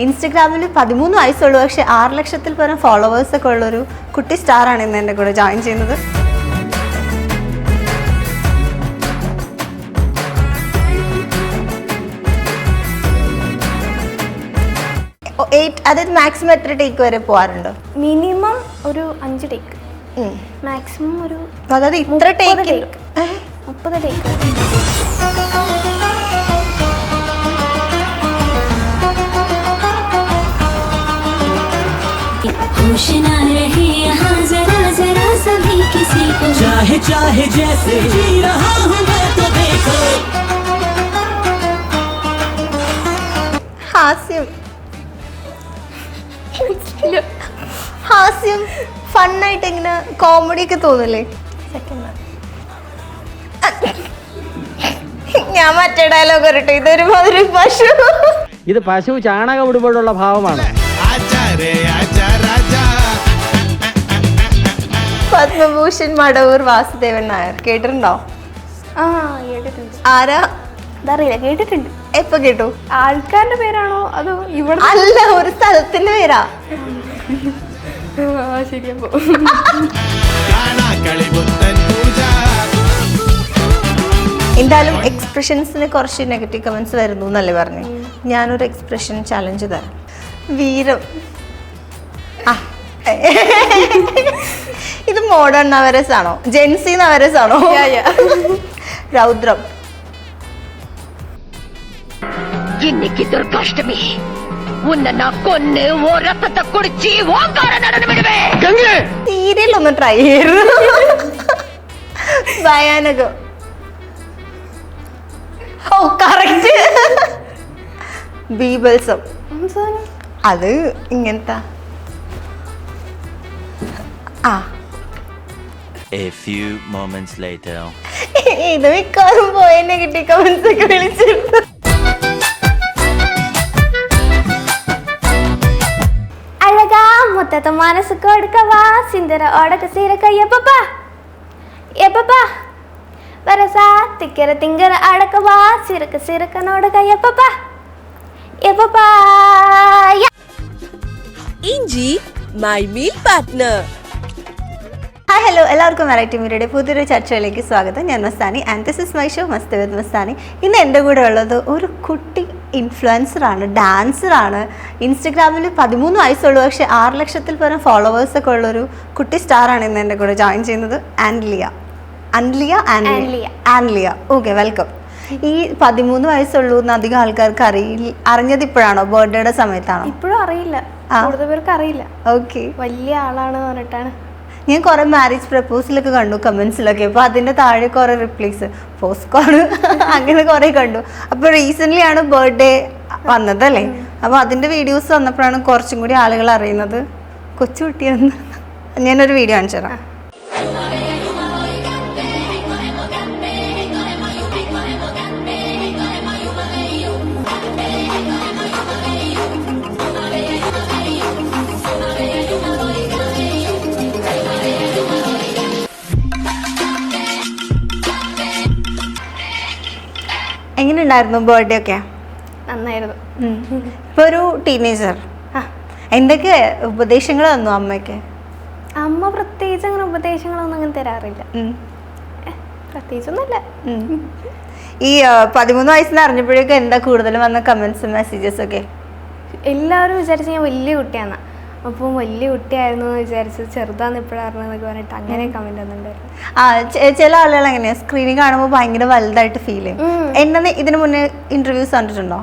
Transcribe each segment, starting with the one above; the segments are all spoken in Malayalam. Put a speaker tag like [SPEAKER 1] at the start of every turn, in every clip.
[SPEAKER 1] ഇൻസ്റ്റഗ്രാമിൽ 13 വയസ്സുള്ളൂ, പക്ഷെ 6 ലക്ഷത്തിൽ പരം ഫോളോവേഴ്സൊക്കെ ഉള്ളൊരു കുട്ടി സ്റ്റാറാണ് ഇന്ന് എൻ്റെ കൂടെ ജോയിൻ ചെയ്യുന്നത്. അതായത് മാക്സിമം എത്ര ടേക്ക് വരെ പോകാറുണ്ട്?
[SPEAKER 2] മിനിമം ഒരു 5 ടേക്ക്, മാക്സിമം ഒരു
[SPEAKER 1] അതായത് ഇത്ര ടേക്ക്
[SPEAKER 2] 30 ടേക്ക്.
[SPEAKER 1] ഹാസ്യം ഫണ്ണായിട്ട് ഇങ്ങനെ കോമഡി ഒക്കെ തോന്നില്ലേ? ഞാൻ മറ്റേ ഡയലോഗ് വരട്ടെ, ഇതൊരുമാതിരി പശു,
[SPEAKER 3] ഇത് പശു ചാണകം ഇടുമ്പോഴുള്ള ഭാവമാണ്.
[SPEAKER 1] പത്മഭൂഷൺ മടവൂർ വാസുദേവൻ നായർ കേട്ടിട്ടുണ്ടോ?
[SPEAKER 2] കേട്ടിട്ടുണ്ട്.
[SPEAKER 1] ആരാ?
[SPEAKER 2] അതറിയില്ല, കേട്ടിട്ടുണ്ട്.
[SPEAKER 1] എപ്പോ കേട്ടു?
[SPEAKER 2] ആൾക്കാരുടെ പേരാണോ അതോ ഇവിടെ?
[SPEAKER 1] അല്ല, ഒരു സ്ഥലത്തിന്റെ പേരാ.
[SPEAKER 2] ശരിയപ്പോ
[SPEAKER 1] എന്തായാലും എക്സ്പ്രഷൻസിന് കുറച്ച് നെഗറ്റീവ് കമന്റ്സ് വരുന്നു എന്നല്ലേ പറഞ്ഞു. ഞാനൊരു എക്സ്പ്രഷൻ ചാലഞ്ച് തരാം. വീരം. ഇത് മോഡേൺ നവരസ് ആണോ? ജെൻസി നവരസ് ആണോ? രൗദ്രം.
[SPEAKER 4] இன்னைக்கு துர்காஷ்டமி, உன்னை நான் கொன்னு ஓ ரத்தத்தை குடிச்சு ஓங்கார நடனம் விடுவேன்.
[SPEAKER 1] സീരിയൽ ഒന്ന് ട്രൈ ചെയ്തു. ഭയാനകം. ഓ കറക്റ്റ്. ബീബൽസം. അത് ഇങ്ങനത്തെ.
[SPEAKER 5] A few moments later.
[SPEAKER 1] ഇത് മിക്കവാറും പോയ നെഗറ്റീവ് കമന്റ്സ് ഒക്കെ വിളിച്ചിരുന്നു.
[SPEAKER 2] அழகா மொத்தத்தை மனசு கொடுக்கவா சிந்தர ஓடக்க சீரக்க எப்பப்பா எப்பப்பா வரசா திக்கிற திங்கிற அடக்கவா சிறுக்க சிறுக்க நோடக்க எப்பப்பா எப்பப்பா.
[SPEAKER 6] ഇഞ്ചി my meal partner.
[SPEAKER 1] Hi hello, എല്ലാവർക്കും വെറൈറ്റി മീഡിയയുടെ പുതിയൊരു ചർച്ചയിലേക്ക് സ്വാഗതം. ഞാൻ Mastani and this is my show മസ്ത് വിത്ത് മസ്താനി. ഇന്ന് എൻ്റെ കൂടെ ഉള്ളത് ഒരു കുട്ടി ഇൻഫ്ലുവൻസറാണ്, ഡാൻസറാണ്. ഇൻസ്റ്റഗ്രാമിൽ 13 വയസ്സുള്ളൂ, പക്ഷെ 6 ലക്ഷത്തിൽ പരം ഫോളോവേഴ്സൊക്കെ ഉള്ളൊരു കുട്ടി സ്റ്റാറാണ് ഇന്ന് എൻ്റെ കൂടെ ജോയിൻ ചെയ്യുന്നത്. ആൻലിയ. Okay, welcome. ഈ 13 വയസ്സുള്ളൂ എന്ന് അധികം ആൾക്കാർക്ക് അറിഞ്ഞത് ഇപ്പോഴാണോ? ബർത്ത്ഡേയുടെ സമയത്താണോ?
[SPEAKER 2] ഇപ്പോഴും അറിയില്ല, കൂടുതൽ പേർക്ക് അറിയില്ല.
[SPEAKER 1] ഓക്കെ,
[SPEAKER 2] വലിയ ആളാണ് പറഞ്ഞിട്ടാണ്.
[SPEAKER 1] ഞാൻ കുറെ മാരേജ് പ്രപ്പോസലൊക്കെ കണ്ടു കമന്റ്സിലൊക്കെ. അപ്പോൾ അതിൻ്റെ താഴെ കുറെ റിപ്ലൈസ്, പോസ്റ്റ്കാർഡ് അങ്ങനെ കുറെ കണ്ടു. അപ്പോൾ റീസെൻ്റ്ലി ആണ് ബർത്ത്ഡേ വന്നതല്ലേ? അപ്പോൾ അതിൻ്റെ വീഡിയോസ് വന്നപ്പോഴാണ് കുറച്ചും കൂടി ആളുകൾ അറിയുന്നത് കൊച്ചുകുട്ടിയെന്ന്. ഞാനൊരു വീഡിയോ കാണിച്ചു തരാം. എങ്ങനെ ഉണ്ടായിരുന്നു ബർത്ത്ഡേ ഒക്കെ?
[SPEAKER 2] നന്നായിരുന്നു.
[SPEAKER 1] ഇപ്പോൾ ഒരു ടീനേജർ, എന്തൊക്കെ ഉപദേശങ്ങൾ തന്നു അമ്മയ്ക്ക്?
[SPEAKER 2] അമ്മ പ്രത്യേകിച്ച് അങ്ങനെ ഉപദേശങ്ങളൊന്നും അങ്ങനെ തരാറില്ല, പ്രത്യേകിച്ചൊന്നുമില്ല.
[SPEAKER 1] ഈ 13 വയസ്സിന് അറിഞ്ഞപ്പോഴേക്കും എന്താ കൂടുതലും വന്ന കമന്റ്സ് മെസ്സേജസ് ഒക്കെ?
[SPEAKER 2] എല്ലാവരും വിചാരിച്ചു ഞാൻ വലിയ കുട്ടിയാണ്, അപ്പം വലിയ കുട്ടിയായിരുന്നു എന്ന് വിചാരിച്ച് ചെറുതാന്ന് ഇപ്പോഴാണെന്നൊക്കെ പറഞ്ഞിട്ട് അങ്ങനെ കമന്റ് വന്നിട്ടുണ്ടായിരുന്നു.
[SPEAKER 1] ചില ആളുകൾ എങ്ങനെയാ സ്ക്രീനിൽ കാണുമ്പോൾ ഭയങ്കര വലുതായിട്ട് ഫീൽ ചെയ്യും. എന്നെ ഇതിനു മുന്നേ ഇന്റർവ്യൂസ് കണ്ടിട്ടുണ്ടോ?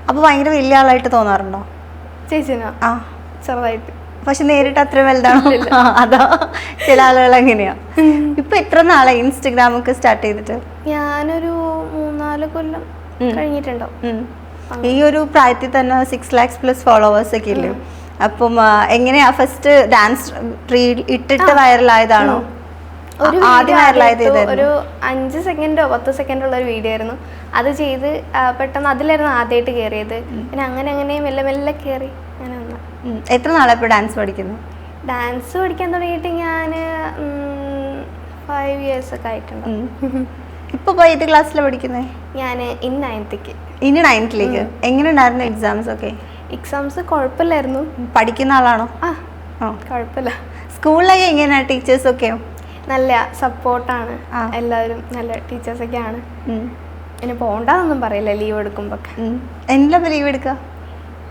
[SPEAKER 1] അപ്പൊ ഭയങ്കര വലിയ ആളായിട്ട് തോന്നാറുണ്ടോ?
[SPEAKER 2] ചേച്ചിനോ? ചെറുതായിട്ട്.
[SPEAKER 1] പക്ഷെ നേരിട്ട് അത്ര വലുതാണോ? അതാ, ചില ആളുകൾ എങ്ങനെയാ. ഇപ്പൊ എത്ര നാളായി ഇൻസ്റ്റഗ്രാം ഒക്കെ സ്റ്റാർട്ട് ചെയ്തിട്ട്?
[SPEAKER 2] ഞാനൊരു 3-4 കൊല്ലം കഴിഞ്ഞിട്ടുണ്ടോ.
[SPEAKER 1] ഈ ഒരു പ്രായത്തിൽ തന്നെ 6 lakhs പ്ലസ് ഫോളോവേഴ്സ് ഒക്കെ ഇല്ലേ? അപ്പം എങ്ങനെയാ ഫസ്റ്റ് ഡാൻസ് റീൽ ഇട്ടിട്ട് വൈറലായതാണോ? ആദ്യം വൈറലായത്
[SPEAKER 2] ഒരു 5 സെക്കൻഡോ 10 സെക്കൻഡോ ഉള്ള ഒരു വീഡിയോ ആയിരുന്നു. അത് ചെയ്ത് പെട്ടെന്ന് അതിലായിരുന്നു ആദ്യമായിട്ട് കയറിയത്. പിന്നെ അങ്ങനെ മെല്ലെ മെല്ലെ കയറി അങ്ങനെ വന്നു.
[SPEAKER 1] എത്ര നാളെ ഇപ്പൊ ഡാൻസ് പഠിക്കുന്നു?
[SPEAKER 2] ഡാൻസ് പഠിക്കാൻ തുടങ്ങിയിട്ട് ഞാൻ 5 years ഒക്കെ ആയിട്ടുണ്ട്.
[SPEAKER 1] ഇപ്പൊ ഏത് ക്ലാസ്സിലാണ് പഠിക്കുന്നത്?
[SPEAKER 2] ഞാൻ ഇനി 9th.
[SPEAKER 1] ഇനി 9th. എങ്ങനെ ഉണ്ടായിരുന്നു എക്സാംസ് ഒക്കെ?
[SPEAKER 2] എക്സാംസ് കുഴപ്പമില്ലായിരുന്നു.
[SPEAKER 1] പഠിക്കുന്ന ആളാണോ?
[SPEAKER 2] ആ
[SPEAKER 1] ആ.
[SPEAKER 2] കുഴപ്പമില്ല.
[SPEAKER 1] സ്കൂളിലൊക്കെ എങ്ങനെയാണ് ടീച്ചേഴ്സൊക്കെയോ?
[SPEAKER 2] നല്ല സപ്പോർട്ടാണ്,
[SPEAKER 1] ആ.
[SPEAKER 2] എല്ലാവരും നല്ല ടീച്ചേഴ്സൊക്കെയാണ്. പിന്നെ പോകണ്ടെന്നൊന്നും പറയില്ല ലീവ് എടുക്കുമ്പോഴൊക്കെ.
[SPEAKER 1] എന്തിനാ ലീവ് എടുക്കുക?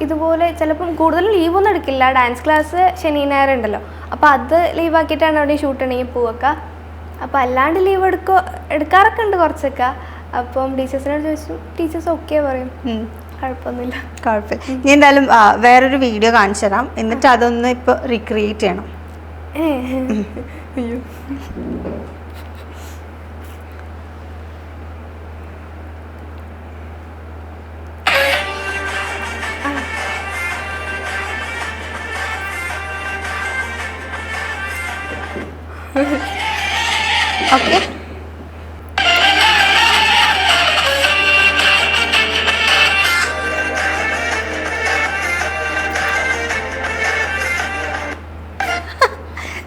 [SPEAKER 2] ഇതുപോലെ ചിലപ്പം കൂടുതലും ലീവൊന്നും എടുക്കില്ല. ഡാൻസ് ക്ലാസ് ശനി ഞായർ ഉണ്ടല്ലോ, അപ്പോൾ അത് ലീവാക്കിയിട്ടാണ് അവിടെ ഷൂട്ട് ഉണ്ടെങ്കിൽ പോവൊക്കെ. അപ്പോൾ അല്ലാണ്ട് ലീവ് എടുക്കാറൊക്കെ ഉണ്ട് കുറച്ചൊക്കെ. അപ്പം ടീച്ചേഴ്സിനോട് ചോദിച്ചു, ടീച്ചേഴ്സ് ഓക്കെ പറയും, കുഴപ്പമൊന്നുമില്ല.
[SPEAKER 1] കുഴപ്പമില്ല. ഞാൻ എന്തായാലും വേറൊരു വീഡിയോ കാണിച്ചു തരാം, എന്നിട്ട് അതൊന്ന് ഇപ്പോൾ റീക്രിയേറ്റ് ചെയ്യണം.
[SPEAKER 2] അയ്യോ.
[SPEAKER 1] ഓക്കെ.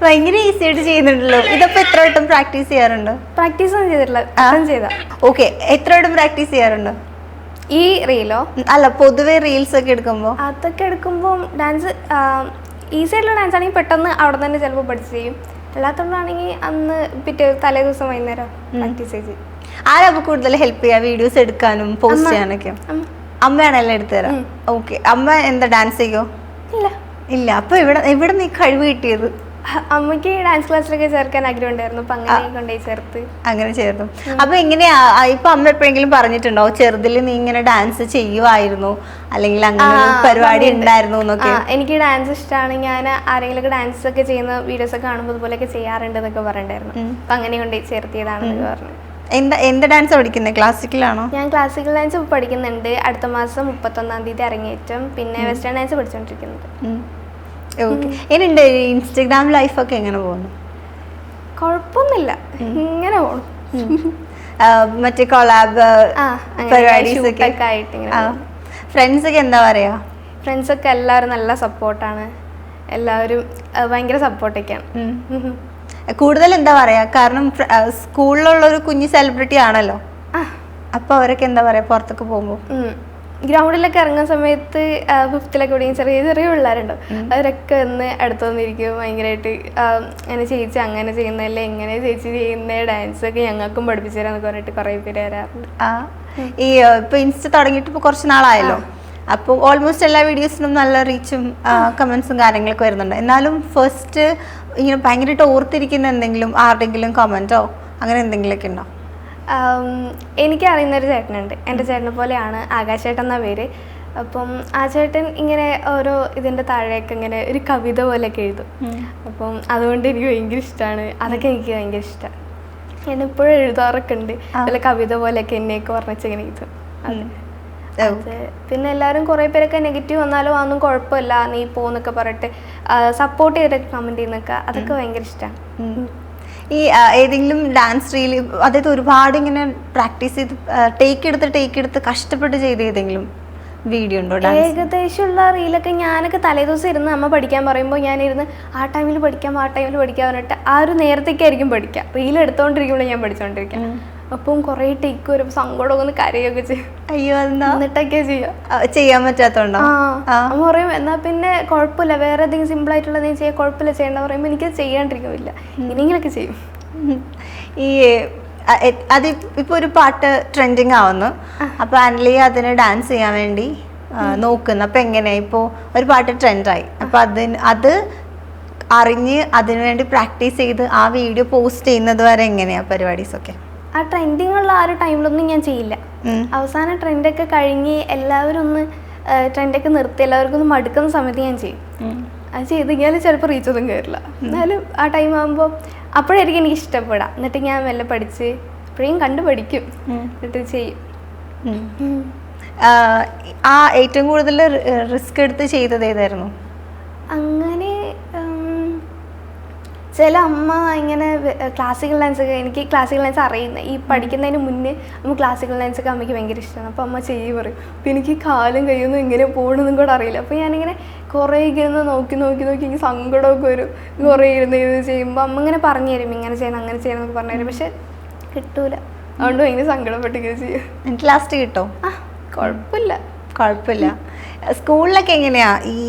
[SPEAKER 1] ഭയങ്കര ഈസി ആയിട്ട് ചെയ്യുന്നുണ്ടല്ലോ. ഇതപ്പോൾ എത്ര വട്ടം പ്രാക്ടീസ് ചെയ്യാറുണ്ട്?
[SPEAKER 2] പ്രാക്ടീസ് ഒന്നും ചെയ്തിട്ടില്ല, ചെയ്താ.
[SPEAKER 1] ഓക്കെ, എത്ര വട്ടം പ്രാക്ടീസ് ചെയ്യാറുണ്ട്?
[SPEAKER 2] ഈ റീലോ?
[SPEAKER 1] അല്ല, പൊതുവെ റീൽസ് ഒക്കെ എടുക്കുമ്പോൾ.
[SPEAKER 2] അതൊക്കെ എടുക്കുമ്പോൾ ഡാൻസ് ഈസി ആയിട്ടുള്ള ഡാൻസ് ആണെങ്കിൽ പെട്ടെന്ന് അവിടെ തന്നെ ചിലപ്പോൾ പഠിച്ച് ചെയ്യും. അല്ലാത്തതുകൊണ്ടാണെങ്കിൽ അന്ന് തലേ ദിവസം വൈകുന്നേരം പ്രാക്ടീസ് ചെയ്യും.
[SPEAKER 1] ആരാ അപ്പോൾ കൂടുതൽ ഹെൽപ്പ് ചെയ്യുക വീഡിയോസ് എടുക്കാനും പോസ്റ്റ് ചെയ്യാനൊക്കെ? അമ്മയാണല്ലോ എടുത്തു തരാം. ഓക്കെ, അമ്മ എന്താ ഡാൻസ് ചെയ്യോ? ഇല്ല. അപ്പോൾ ഇവിടെ നീ കഴിവ് കിട്ടിയത്?
[SPEAKER 2] അമ്മയ്ക്ക് ഡാൻസ് ക്ലാസ്സിലൊക്കെ ചേർക്കാൻ ആഗ്രഹം ഉണ്ടായിരുന്നു, അപ്പൊ അങ്ങനെ കൊണ്ടുപോയി ചേർത്ത്.
[SPEAKER 1] അങ്ങനെ ചേർന്നു. അപ്പൊ എങ്ങനെയാ ഇപ്പൊ അമ്മ എപ്പോഴെങ്കിലും പറഞ്ഞിട്ടുണ്ടോ ചെറുതിൽ നീ ഇങ്ങനെ ഡാൻസ് ചെയ്യുമായിരുന്നു, അല്ലെങ്കിൽ അങ്ങനെ പരിപാടി ഉണ്ടായിരുന്നു എന്നൊക്കെ?
[SPEAKER 2] എനിക്ക് ഡാൻസ് ഇഷ്ടമാണ്, ഞാൻ ആരെങ്കിലും ഡാൻസ് ഒക്കെ ചെയ്യുന്ന വീഡിയോസ് ഒക്കെ കാണുമ്പോൾ ഇതുപോലെയൊക്കെ ചെയ്യാറുണ്ട് എന്നൊക്കെ പറഞ്ഞിട്ടുണ്ടായിരുന്നു. അപ്പൊ അങ്ങനെ കൊണ്ടുപോയി ചേർത്തിയതാണെന്ന് പറഞ്ഞു.
[SPEAKER 1] എന്ത് ഡാൻസ് പഠിക്കുന്നത്? ക്ലാസിക്കലാണോ?
[SPEAKER 2] ഞാൻ ക്ലാസിക്കൽ ഡാൻസ് പഠിക്കുന്നുണ്ട്. അടുത്ത മാസം 31-ാം തീയതി അരങ്ങേറ്റം. പിന്നെ വെസ്റ്റേൺ ഡാൻസ് പഠിച്ചുകൊണ്ടിരിക്കുന്നുണ്ട്.
[SPEAKER 1] ഓക്കെ. എങ്ങനെയുണ്ട് ഇൻസ്റ്റഗ്രാം ലൈഫൊക്കെ എങ്ങനെ പോകുന്നു?
[SPEAKER 2] കുഴപ്പമൊന്നുമില്ല, ഇങ്ങനെ പോകണം.
[SPEAKER 1] മറ്റേ കൊളാബ് പരിപാടീസൊക്കെ
[SPEAKER 2] ആയിട്ട് ഇങ്ങനെ.
[SPEAKER 1] ഫ്രണ്ട്സ് ഒക്കെ എന്താ പറയാ?
[SPEAKER 2] ഫ്രണ്ട്സൊക്കെ എല്ലാവരും നല്ല സപ്പോർട്ടാണ്, എല്ലാവരും ഭയങ്കര സപ്പോർട്ടൊക്കെയാണ്.
[SPEAKER 1] കൂടുതൽ എന്താ പറയാ, കാരണം സ്കൂളിലുള്ള ഒരു കുഞ്ഞു സെലിബ്രിറ്റി ആണല്ലോ, അപ്പൊ അവരൊക്കെ എന്താ പറയാ പുറത്തൊക്കെ പോകുമ്പോൾ?
[SPEAKER 2] ഗ്രൗണ്ടിലൊക്കെ ഇറങ്ങുന്ന സമയത്ത് 5th-ലൊക്കെ എവിടെയും ചെറിയ ചെറിയ പിള്ളേരുണ്ടോ, അവരൊക്കെ ഒന്ന് അടുത്ത് വന്നിരിക്കും, ഭയങ്കരമായിട്ട് അങ്ങനെ ചേച്ചി അങ്ങനെ ചെയ്യുന്നതല്ലേ, എങ്ങനെ ചേച്ചി ചെയ്യുന്ന ഡാൻസൊക്കെ ഞങ്ങൾക്കും പഠിപ്പിച്ചു തരാന്നൊക്കെ പറഞ്ഞിട്ട് കുറേ പേര് വരാറുണ്ട്.
[SPEAKER 1] ഈ ഇപ്പൊ ഇൻസ്റ്റ തുടങ്ങിയിട്ട് ഇപ്പൊ കുറച്ച് നാളായല്ലോ, അപ്പോൾ ഓൾമോസ്റ്റ് എല്ലാ വീഡിയോസിനും നല്ല റീച്ചും കമന്റ്സും കാര്യങ്ങളൊക്കെ വരുന്നുണ്ട്. എന്നാലും ഫസ്റ്റ് ഇങ്ങനെ ഭയങ്കരമായിട്ട് ഓർത്തിരിക്കുന്ന എന്തെങ്കിലും ആരുടെങ്കിലും കമന്റോ അങ്ങനെ എന്തെങ്കിലുമൊക്കെ ഉണ്ടോ?
[SPEAKER 2] എനിക്കറിയുന്നൊരു ചേട്ടനുണ്ട്, എൻ്റെ ചേട്ടനെ പോലെയാണ്, ആകാശ് ചേട്ടൻ എന്ന പേര്. അപ്പം ആ ചേട്ടൻ ഇങ്ങനെ ഓരോ ഇതിൻ്റെ താഴെയൊക്കെ ഇങ്ങനെ ഒരു കവിത പോലെയൊക്കെ എഴുതും. അപ്പം അതുകൊണ്ട് എനിക്ക് ഭയങ്കര ഇഷ്ടമാണ്, അതൊക്കെ എനിക്ക് ഭയങ്കര ഇഷ്ടമാണ്. ഞാൻ ഇപ്പോഴും എഴുതാറൊക്കെ ഉണ്ട്, അതുപോലെ കവിത പോലെയൊക്കെ എന്നെയൊക്കെ പറഞ്ഞിങ്ങനെ എഴുതും. അത് പിന്നെ എല്ലാവരും കുറേ പേരൊക്കെ നെഗറ്റീവ് വന്നാലും അതൊന്നും കുഴപ്പമില്ല, നീ പോന്നൊക്കെ പറഞ്ഞിട്ട് സപ്പോർട്ട് ചെയ്തിട്ടൊക്കെ കമൻറ്റ് ചെയ്യുന്നൊക്കെ, അതൊക്കെ ഭയങ്കര ഇഷ്ടമാണ്.
[SPEAKER 1] ഈ ഏതെങ്കിലും ഡാൻസ് റീൽ, അതായത് ഒരുപാട് ഇങ്ങനെ പ്രാക്ടീസ് ചെയ്ത് ടേക്ക് എടുത്ത് കഷ്ടപ്പെട്ട് ചെയ്ത് ഏതെങ്കിലും വീഡിയോ ഉണ്ടോ?
[SPEAKER 2] ഏകദേശമുള്ള റീലൊക്കെ ഞാനൊക്കെ തലേദിവസം ഇരുന്ന് അമ്മ പഠിക്കാൻ പറയുമ്പോൾ ഞാനിരുന്ന് ആ ടൈമിൽ പഠിക്കാൻ പറഞ്ഞിട്ട് ആ ഒരു നേരത്തേക്കായിരിക്കും പഠിക്കുക. റീൽ എടുത്തുകൊണ്ടിരിക്കുമ്പോൾ ഞാൻ പഠിച്ചുകൊണ്ടിരിക്കാം. അപ്പം കുറേ ടേക്ക് വരുമ്പോൾ സങ്കടമൊക്കെ ഒന്ന് കരയൊക്കെ ചെയ്യും.
[SPEAKER 1] അയ്യോ,
[SPEAKER 2] എന്നിട്ടൊക്കെ
[SPEAKER 1] ചെയ്യാൻ പറ്റാത്തോണ്ടോ?
[SPEAKER 2] അമ്മ പറയും എന്നാ പിന്നെ കുഴപ്പമില്ല, വേറെ ഏതെങ്കിലും സിമ്പിൾ ആയിട്ടുള്ള ചെയ്യാൻ കുഴപ്പമില്ല, ചെയ്യേണ്ട പറയുമ്പോൾ എനിക്കത് ചെയ്യാണ്ടിരിക്കുന്നില്ല, ഇനിയെങ്കിലൊക്കെ ചെയ്യും.
[SPEAKER 1] ഈ അത് ഇപ്പൊ ഒരു പാട്ട് ട്രെൻഡിങ് ആവുന്നു, അപ്പൊ ആൻലി അതിന് ഡാൻസ് ചെയ്യാൻ വേണ്ടി നോക്കുന്നു. അപ്പൊ എങ്ങനെയാ, ഇപ്പോ ഒരു പാട്ട് ട്രെൻഡായി, അപ്പൊ അത് അറിഞ്ഞ് അതിനുവേണ്ടി പ്രാക്ടീസ് ചെയ്ത് ആ വീഡിയോ പോസ്റ്റ് ചെയ്യുന്നത് വരെ എങ്ങനെയാ പരിപാടീസൊക്കെ?
[SPEAKER 2] ആ ട്രെൻഡിങ് ഉള്ള ആ ഒരു ടൈമിലൊന്നും ഞാൻ ചെയ്യില്ല. അവസാനം ട്രെൻഡൊക്കെ കഴിഞ്ഞ് എല്ലാവരും ഒന്ന് ട്രെൻഡൊക്കെ നിർത്തി എല്ലാവർക്കും ഒന്ന് മടുക്കുന്ന സമയത്ത് ഞാൻ ചെയ്യും. അത് ചെയ്ത് കഴിഞ്ഞാൽ ചിലപ്പോൾ റീച്ചൊന്നും കയറില്ല, എന്നാലും ആ ടൈം ആകുമ്പോൾ അപ്പോഴായിരിക്കും എനിക്ക് ഇഷ്ടപ്പെടാം. എന്നിട്ട് ഞാൻ മെല്ലെ പഠിച്ച് അപ്പോഴേയും കണ്ടു പഠിക്കും, എന്നിട്ട് ചെയ്യും.
[SPEAKER 1] ആ ഏറ്റവും കൂടുതൽ റിസ്ക് എടുത്ത് ചെയ്തത് ഏതായിരുന്നു?
[SPEAKER 2] അങ്ങനെ ചില അമ്മ ഇങ്ങനെ ക്ലാസിക്കൽ ഡാൻസൊക്കെ, എനിക്ക് ക്ലാസിക്കൽ ഡാൻസ് അറിയുന്ന ഈ പഠിക്കുന്നതിന് മുന്നേ അമ്മ ക്ലാസിക്കൽ ഡാൻസൊക്കെ അമ്മയ്ക്ക് ഭയങ്കര ഇഷ്ടമാണ്. അപ്പോൾ അമ്മ ചെയ്യും പറയും. അപ്പോൾ എനിക്ക് കാലും കയ്യൊന്നും ഇങ്ങനെ പോകണമെന്നും കൂടെ അറിയില്ല. അപ്പോൾ ഞാനിങ്ങനെ കുറേ ഇരുന്ന് നോക്കി എനിക്ക് സങ്കടമൊക്കെ വരും. കുറേ ഇരുന്ന് ഇത് ചെയ്യുമ്പോൾ അമ്മ ഇങ്ങനെ പറഞ്ഞു തരും, ഇങ്ങനെ ചെയ്യണം അങ്ങനെ ചെയ്യണം എന്നൊക്കെ പറഞ്ഞു തരും. പക്ഷെ കിട്ടൂല, അതുകൊണ്ട് ഭയങ്കര സങ്കടപ്പെട്ട് ഇങ്ങനെ ചെയ്യും.
[SPEAKER 1] എനിക്ക് ലാസ്റ്റ് കിട്ടോ?
[SPEAKER 2] കുഴപ്പമില്ല.
[SPEAKER 1] സ്കൂളിലൊക്കെ എങ്ങനെയാ ഈ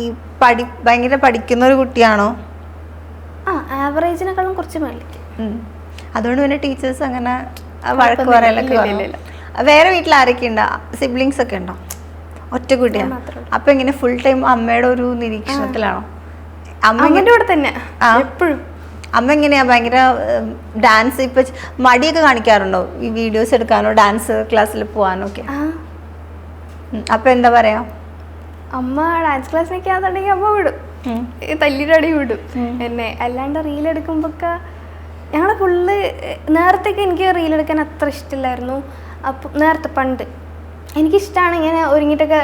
[SPEAKER 1] ഭയങ്കര പഠിക്കുന്ന ഒരു കുട്ടിയാണോ?
[SPEAKER 2] ആവറേജിനെക്കാളും കുറച്ച് മേളിലേക്ക്.
[SPEAKER 1] അതുകൊണ്ട് പിന്നെ ടീച്ചേഴ്സ് അങ്ങനെ വഴക്ക് പറയലൊക്കെ പറയും. വേറെ വീട്ടിൽ ആരൊക്കെ ഉണ്ടോ? സിബ്ലിങ്സ് ഒക്കെ ഉണ്ടോ? ഒറ്റ കുട്ടിയാണ്. അപ്പൊ ഇങ്ങനെ ഫുൾ ടൈം അമ്മയുടെ ഒരു നിരീക്ഷണത്തിലാണോ?
[SPEAKER 2] അമ്മയുടെ കൂടെ തന്നെ എപ്പോഴും.
[SPEAKER 1] അമ്മ എങ്ങനെയാ ഭയങ്കര ഡാൻസ് ഇപ്പൊ മടിയൊക്കെ കാണിക്കാറുണ്ടോ ഈ വീഡിയോസ് എടുക്കാനോ ഡാൻസ് ക്ലാസ്സിൽ പോവാനോ ഒക്കെ? അപ്പൊ എന്താ പറയാ?
[SPEAKER 2] അമ്മ ഡാൻസ് ക്ലാസ്സിനൊക്കെ ആണെന്നുണ്ടെങ്കിൽ അമ്മ വിടും, തല്ലിരടി വിടും എന്നെ. അല്ലാണ്ട് റീലെടുക്കുമ്പോഴൊക്കെ ഞങ്ങൾ ഫുള്ള് നേരത്തെയൊക്കെ എനിക്ക് റീലെടുക്കാൻ അത്ര ഇഷ്ടമില്ലായിരുന്നു. അപ്പം നേരത്തെ പണ്ട് എനിക്കിഷ്ടമാണ് ഇങ്ങനെ ഒരുങ്ങിയിട്ടൊക്കെ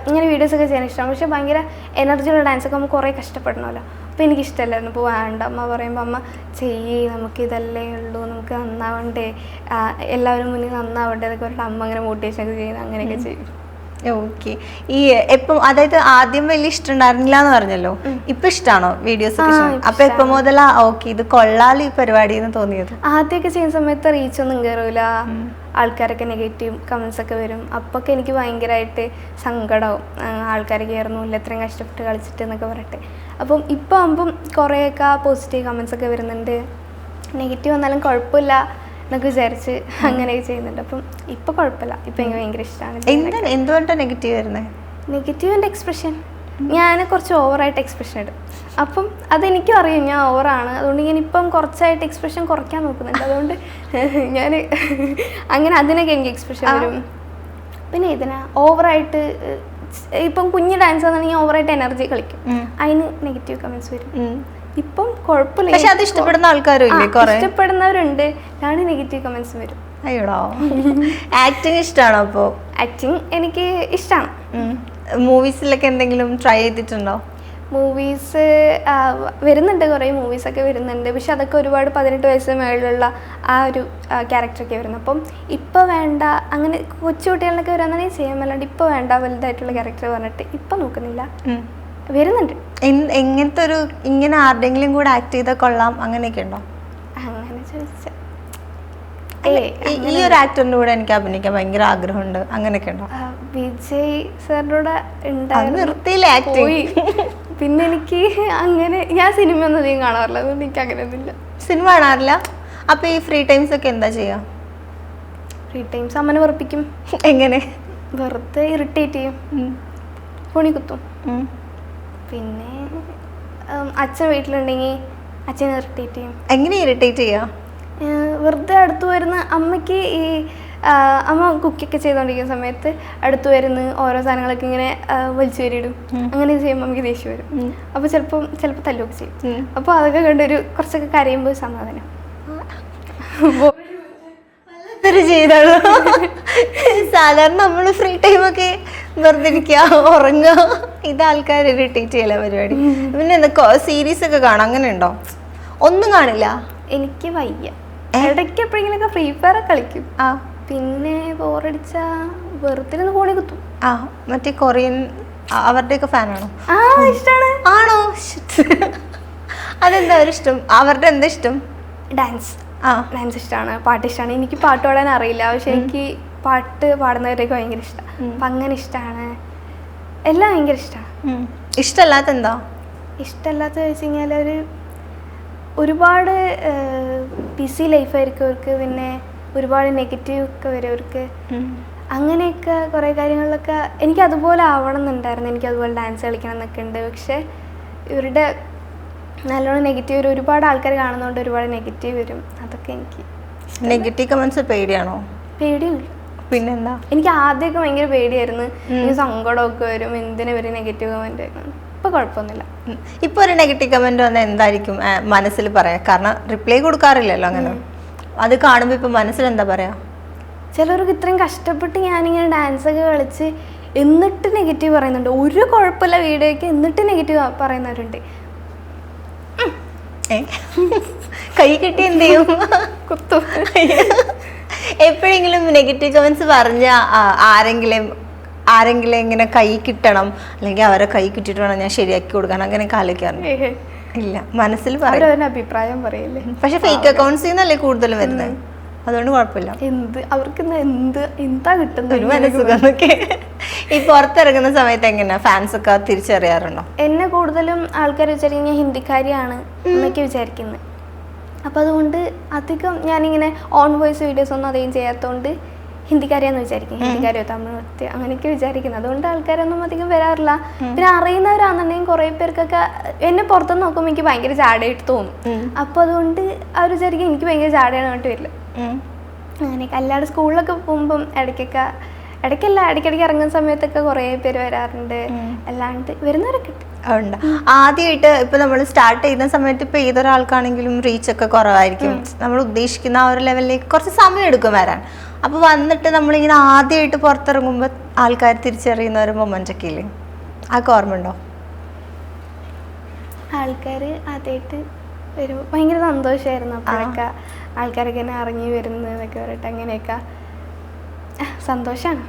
[SPEAKER 2] ഇങ്ങനെ വീഡിയോസൊക്കെ ചെയ്യാൻ ഇഷ്ടമാണ്. പക്ഷേ ഭയങ്കര എനർജിയുള്ള ഡാൻസൊക്കെ നമ്മൾ കുറേ കഷ്ടപ്പെടണമല്ലോ. അപ്പോൾ എനിക്കിഷ്ടമല്ലായിരുന്നു. ഇപ്പോൾ വേണ്ട അമ്മ പറയുമ്പോൾ അമ്മ ചെയ്യേ, നമുക്കിതല്ലേ ഉള്ളൂ, നമുക്ക് നന്നാവണ്ടേ, എല്ലാവരും മുന്നിൽ നന്നാവണ്ടേ എന്നൊക്കെ പറഞ്ഞിട്ട് അമ്മ അങ്ങനെ മോട്ടിവേഷനൊക്കെ ചെയ്യുന്നത് അങ്ങനെയൊക്കെ ചെയ്യും.
[SPEAKER 1] ഓക്കെ. ഈ എപ്പം അതായത് ആദ്യം വലിയ ഇഷ്ടം ഉണ്ടായിരുന്നില്ല എന്ന് പറഞ്ഞല്ലോ, ഇപ്പൊ ഇഷ്ടമാണോ വീഡിയോസ് ഒക്കെ? അപ്പൊ എപ്പം മുതലാ ഓക്കെ ഇത് കൊള്ളാലോ ഈ പരിപാടി എന്ന് തോന്നിയത്?
[SPEAKER 2] ആദ്യമൊക്കെ ചെയ്യുന്ന സമയത്ത് റീച്ചൊന്നും കയറൂല, ആൾക്കാരൊക്കെ നെഗറ്റീവ് കമൻസ് ഒക്കെ വരും. അപ്പൊക്കെ എനിക്ക് ഭയങ്കരമായിട്ട് സങ്കടമാവും, ആൾക്കാർ കയറുന്നില്ല ഇത്രയും കഷ്ടപ്പെട്ട് കളിച്ചിട്ട് എന്നൊക്കെ പറയട്ടെ. അപ്പം ഇപ്പം ആകുമ്പം കുറേയൊക്കെ പോസിറ്റീവ് കമൻസ് ഒക്കെ വരുന്നുണ്ട്. നെഗറ്റീവ് വന്നാലും കുഴപ്പമില്ല എന്നൊക്കെ വിചാരിച്ച് അങ്ങനെയൊക്കെ ചെയ്യുന്നുണ്ട്. അപ്പം ഇപ്പം കുഴപ്പമില്ല, ഇപ്പം എനിക്ക് ഭയങ്കര ഇഷ്ടമാണ്.
[SPEAKER 1] എന്തുകൊണ്ടാണ് നെഗറ്റീവ് വരുന്നത്?
[SPEAKER 2] നെഗറ്റീവിൻ്റെ എക്സ്പ്രഷൻ, ഞാൻ കുറച്ച് ഓവറായിട്ട് എക്സ്പ്രഷൻ ഇടും. അപ്പം അതെനിക്കും അറിയാം ഞാൻ ഓവറാണ്. അതുകൊണ്ട് ഞാൻ ഇപ്പം കുറച്ചായിട്ട് എക്സ്പ്രഷൻ കുറയ്ക്കാൻ നോക്കുന്നുണ്ട്. അതുകൊണ്ട് ഞാൻ അങ്ങനെ അതിനൊക്കെ എനിക്ക് എക്സ്പ്രഷൻ വരും. പിന്നെ ഇതിനാ ഓവറായിട്ട് ഇപ്പം കുഞ്ഞ് ഡാൻസ് ആണെന്നുണ്ടെങ്കിൽ ഓവറായിട്ട് എനർജി കളിക്കും, അതിന് നെഗറ്റീവ് കമൻസ് വരും. ഇപ്പം കുഴപ്പമില്ല,
[SPEAKER 1] പക്ഷെ അത് ഇഷ്ടപ്പെടുന്ന ആൾക്കാരും
[SPEAKER 2] ഇഷ്ടപ്പെടുന്നവരുണ്ട്, ഞാൻ നെഗറ്റീവ് കമൻസ് വരും.
[SPEAKER 1] അയ്യോടോ. ആക്ടിങ് ഇഷ്ടമാണോ? അപ്പോൾ
[SPEAKER 2] ആക്ടിങ് എനിക്ക് ഇഷ്ടമാണ്.
[SPEAKER 1] മൂവീസിലൊക്കെ എന്തെങ്കിലും ട്രൈ ചെയ്തിട്ടുണ്ടോ?
[SPEAKER 2] മൂവീസ് വരുന്നുണ്ട്, കുറേ മൂവീസൊക്കെ വരുന്നുണ്ട്. പക്ഷെ അതൊക്കെ ഒരുപാട് 18 വയസ്സിന് മേളിലുള്ള ആ ഒരു ക്യാരക്ടറൊക്കെ വരുന്നത്. അപ്പം ഇപ്പോൾ വേണ്ട, അങ്ങനെ കൊച്ചുകുട്ടികളിലൊക്കെ വരാമെന്നാണെങ്കിൽ ചെയ്യാൻ, അല്ലാണ്ട് ഇപ്പോൾ വേണ്ട വലുതായിട്ടുള്ള ക്യാരക്ടർ പറഞ്ഞിട്ട് ഇപ്പം നോക്കുന്നില്ല, വരുന്നുണ്ട്.
[SPEAKER 1] എങ്ങനത്തെ ഒരു ഇങ്ങനെ ആരുടെങ്കിലും കൂടെ ആക്ട് ചെയ്താൽ കൊള്ളാം അങ്ങനെയൊക്കെ ഉണ്ടോ?
[SPEAKER 2] അങ്ങനെ ചോദിച്ചാൽ
[SPEAKER 1] ഈ ഒരു ആക്ടറിന്റെ കൂടെ എനിക്ക് അഭിനയിക്കാൻ ഭയങ്കര ആഗ്രഹമുണ്ട് അങ്ങനെയൊക്കെ ഉണ്ടോ?
[SPEAKER 2] വിജയ് സാറിൻ്റെ കൂടെ ഉണ്ടായിരുന്നു. പിന്നെ എനിക്ക് അങ്ങനെ ഞാൻ സിനിമ ഒന്നും അധികം കാണാറില്ല, അതുകൊണ്ട് എനിക്ക് അങ്ങനെയൊന്നുമില്ല.
[SPEAKER 1] സിനിമ കാണാറില്ല? അപ്പൊ ഈ ഫ്രീ ടൈംസ് ഒക്കെ എന്താ ചെയ്യാ?
[SPEAKER 2] ഫ്രീ ടൈംസ് അമ്മനെ വെറുപ്പിക്കും.
[SPEAKER 1] എങ്ങനെ?
[SPEAKER 2] വെറുതെ ഇറിറ്റേറ്റ് ചെയ്യും, ഫോണിൽ കുത്തും. പിന്നെ അച്ഛൻ വീട്ടിലുണ്ടെങ്കിൽ അച്ഛനെ ഇറിറ്റേറ്റ് ചെയ്യും.
[SPEAKER 1] എങ്ങനെ ഇറിറ്റേറ്റ് ചെയ്യാ?
[SPEAKER 2] വെറുതെ അടുത്ത് വരുന്ന അമ്മയ്ക്ക് ഈ അമ്മ കുക്കൊക്കെ ചെയ്തുകൊണ്ടിരിക്കുന്ന സമയത്ത് അടുത്ത് വരുന്ന ഓരോ സാധനങ്ങളൊക്കെ ഇങ്ങനെ വലിച്ചു വരിയിടും. അങ്ങനെ ചെയ്യുമ്പോൾ നമുക്ക് ദേഷ്യം വരും. അപ്പോൾ ചിലപ്പോൾ തല്ലൊക്കെ ചെയ്യും. അപ്പോൾ അതൊക്കെ കണ്ടൊരു കുറച്ചൊക്കെ കരയുമ്പോൾ സമാധാനം.
[SPEAKER 1] ചെയ്തോളൂ. സാധാരണ നമ്മൾ ഫ്രീ ടൈമൊക്കെ വെറുതെ ഇരിക്കുക, ഉറങ്ങുക, ഇത് ആൾക്കാർ ഇറിറ്റേറ്റ് ചെയ്യല പരിപാടി. പിന്നെ എന്താ സീരീസ് ഒക്കെ കാണാം, അങ്ങനെ ഉണ്ടോ? ഒന്നും കാണില്ല.
[SPEAKER 2] എനിക്ക് വയ്യ. ഇടയ്ക്ക് എപ്പോഴെങ്കിലൊക്കെ ഫ്രീ ഫയർ കളിക്കും. പിന്നെ ബോറടിച്ച വെറുതെ ഫോണിൽ കുത്തും.
[SPEAKER 1] മറ്റേ കൊറിയൻ അവരുടെയൊക്കെ ഫാനാണോ?
[SPEAKER 2] ഇഷ്ടമാണ്.
[SPEAKER 1] ആണോ? അതെന്താ ഒരു ഇഷ്ടം? അവരുടെ എന്താ ഇഷ്ടം?
[SPEAKER 2] ഡാൻസ് ഇഷ്ടമാണ്, പാട്ട് ഇഷ്ടമാണ്. എനിക്ക് പാട്ട് പാടാൻ അറിയില്ല, പക്ഷെ എനിക്ക് പാട്ട് പാടുന്നവരെയൊക്കെ ഭയങ്കര ഇഷ്ടമാണ്. അപ്പം അങ്ങനെ ഇഷ്ടമാണ്, എല്ലാം ഭയങ്കര ഇഷ്ടമാണ്.
[SPEAKER 1] ഇഷ്ടമല്ലാത്ത എന്താ?
[SPEAKER 2] ഇഷ്ടമല്ലാത്ത വെച്ച് കഴിഞ്ഞാൽ ഒരുപാട് ബിസി ലൈഫായിരിക്കും അവർക്ക്, പിന്നെ ഒരുപാട് നെഗറ്റീവ് ഒക്കെ വരും അവർക്ക്. അങ്ങനെയൊക്കെ കുറേ കാര്യങ്ങളിലൊക്കെ എനിക്ക് അതുപോലെ ആവണം എന്നുണ്ടായിരുന്നു. എനിക്ക് അതുപോലെ ഡാൻസ് കളിക്കണം എന്നൊക്കെ ഉണ്ട്. പക്ഷേ ഇവരുടെ നല്ലോണം നെഗറ്റീവ് വരും, ഒരുപാട് ആൾക്കാർ കാണുന്നതുകൊണ്ട് ഒരുപാട് നെഗറ്റീവ് വരും. അതൊക്കെ എനിക്ക്
[SPEAKER 1] നെഗറ്റീവ് കമന്റ്സ് പേടിയാണോ?
[SPEAKER 2] പേടിയൊന്നുമില്ല.
[SPEAKER 1] പിന്നെന്താ?
[SPEAKER 2] എനിക്ക് ആദ്യമൊക്കെ ഭയങ്കര പേടിയായിരുന്നു, എനിക്ക് സങ്കടമൊക്കെ വരും, എന്തിനു വരും നെഗറ്റീവ് കമന്റ് വരുന്നത്. ഇപ്പൊ കുഴപ്പമൊന്നുമില്ല.
[SPEAKER 1] ഇപ്പൊ ഒരു നെഗറ്റീവ് കമന്റ് വന്നാൽ എന്തായിരിക്കും മനസ്സിൽ പറയാ? കാരണം റിപ്ലൈ കൊടുക്കാറില്ലല്ലോ അങ്ങനെ. അത് കാണുമ്പോ ഇപ്പൊ മനസ്സിൽ എന്താ പറയാ?
[SPEAKER 2] ചിലർക്ക് ഇത്രയും കഷ്ടപ്പെട്ട് ഞാനിങ്ങനെ ഡാൻസ് ഒക്കെ കളിച്ച് എന്നിട്ട് നെഗറ്റീവ് പറയുന്നുണ്ട്. ഒരു കുഴപ്പമില്ല വീഡിയോയ്ക്ക്, എന്നിട്ട് നെഗറ്റീവ് പറയുന്നവരുണ്ട്.
[SPEAKER 1] കൈ കിട്ടി എന്ത് ചെയ്യും?
[SPEAKER 2] കുത്തും.
[SPEAKER 1] എപ്പോഴെങ്കിലും നെഗറ്റീവ് കമന്റ്സ് പറഞ്ഞ ആരെങ്കിലും ഇങ്ങനെ കൈ കിട്ടണം, അല്ലെങ്കിൽ അവരെ കൈ കിട്ടിയിട്ട് വേണം ഞാൻ ശരിയാക്കി കൊടുക്കാൻ, അങ്ങനെയൊക്കെ ആലോചിക്കാറുണ്ട്? ഇല്ല, മനസ്സിൽ പറയും,
[SPEAKER 2] അഭിപ്രായം പറയില്ലേ.
[SPEAKER 1] പക്ഷെ ഫേക്ക് അക്കൗണ്ട്സിൽ നിന്നല്ലേ കൂടുതലും വരുന്നത്. അതുകൊണ്ട് കുഴപ്പമില്ല.
[SPEAKER 2] അവർക്ക് എന്താ കിട്ടുന്നത്
[SPEAKER 1] ഒരു മനസ്സുഖമൊക്കെ. ഈ പുറത്തിറങ്ങുന്ന സമയത്ത് എങ്ങനെയാ ഫാൻസ് ഒക്കെ തിരിച്ചറിയാറുണ്ടോ?
[SPEAKER 2] എന്നെ കൂടുതലും ആൾക്കാർ വിചാരിക്കും ഞാൻ ഹിന്ദിക്കാരിയാണ് എന്നൊക്കെ വിചാരിക്കുന്നത്. അപ്പോൾ അതുകൊണ്ട് അധികം ഞാനിങ്ങനെ ഓൺ വോയിസ് വീഡിയോസ് ഒന്നും അധികം ചെയ്യാത്തതുകൊണ്ട് ഹിന്ദിക്കാരിയാന്ന് വിചാരിക്കും, ഹിന്ദിക്കാരിയോ തമിഴ് അങ്ങനെയൊക്കെ വിചാരിക്കുന്നത്. അതുകൊണ്ട് ആൾക്കാരൊന്നും അധികം വരാറില്ല. പിന്നെ അറിയുന്നവരാണെന്നുണ്ടെങ്കിൽ കുറേ പേർക്കൊക്കെ എന്നെ പുറത്തുനിന്ന് നോക്കുമ്പോൾ എനിക്ക് ഭയങ്കര ജാടയായിട്ട് തോന്നും. അപ്പോൾ അതുകൊണ്ട് അവർ വിചാരിക്കും എനിക്ക് ഭയങ്കര ജാടയാണ് പറഞ്ഞിട്ട് വരില്ല. അങ്ങനെയൊക്കെ അല്ലാതെ സ്കൂളിലൊക്കെ പോകുമ്പം ഇടയ്ക്കിടയ്ക്ക് ഇറങ്ങുന്ന സമയത്തൊക്കെ കുറേ പേര് വരാറുണ്ട്. അല്ലാണ്ട് വരുന്നവരൊക്കെ
[SPEAKER 1] ഉണ്ട്. ആദ്യമായിട്ട് ഇപ്പൊ നമ്മൾ സ്റ്റാർട്ട് ചെയ്യുന്ന സമയത്ത് ഇപ്പൊ ഏതൊരാൾക്കാണെങ്കിലും റീച്ച് ഒക്കെ കുറവായിരിക്കും. നമ്മൾ ഉദ്ദേശിക്കുന്ന ആ ഒരു ലെവലിലേക്ക് കുറച്ച് സമയം എടുക്കും വരാൻ. അപ്പൊ വന്നിട്ട് നമ്മളിങ്ങനെ ആദ്യമായിട്ട് പുറത്തിറങ്ങുമ്പോ ആൾക്കാർ തിരിച്ചറിയുന്ന ഒരു മൊമെന്റ് ഒക്കെ ഇല്ലേ, അതൊക്കെ ഓർമ്മ ഉണ്ടോ?
[SPEAKER 2] ആൾക്കാർ ആദ്യമായിട്ട് വരും ഭയങ്കര സന്തോഷമായിരുന്നു. അപ്പോഴൊക്കെ ആൾക്കാരൊക്കെ എന്നെ ഇറങ്ങി വരുന്നതൊക്കെ പറഞ്ഞിട്ട് അങ്ങനെയൊക്കെ സന്തോഷമാണ്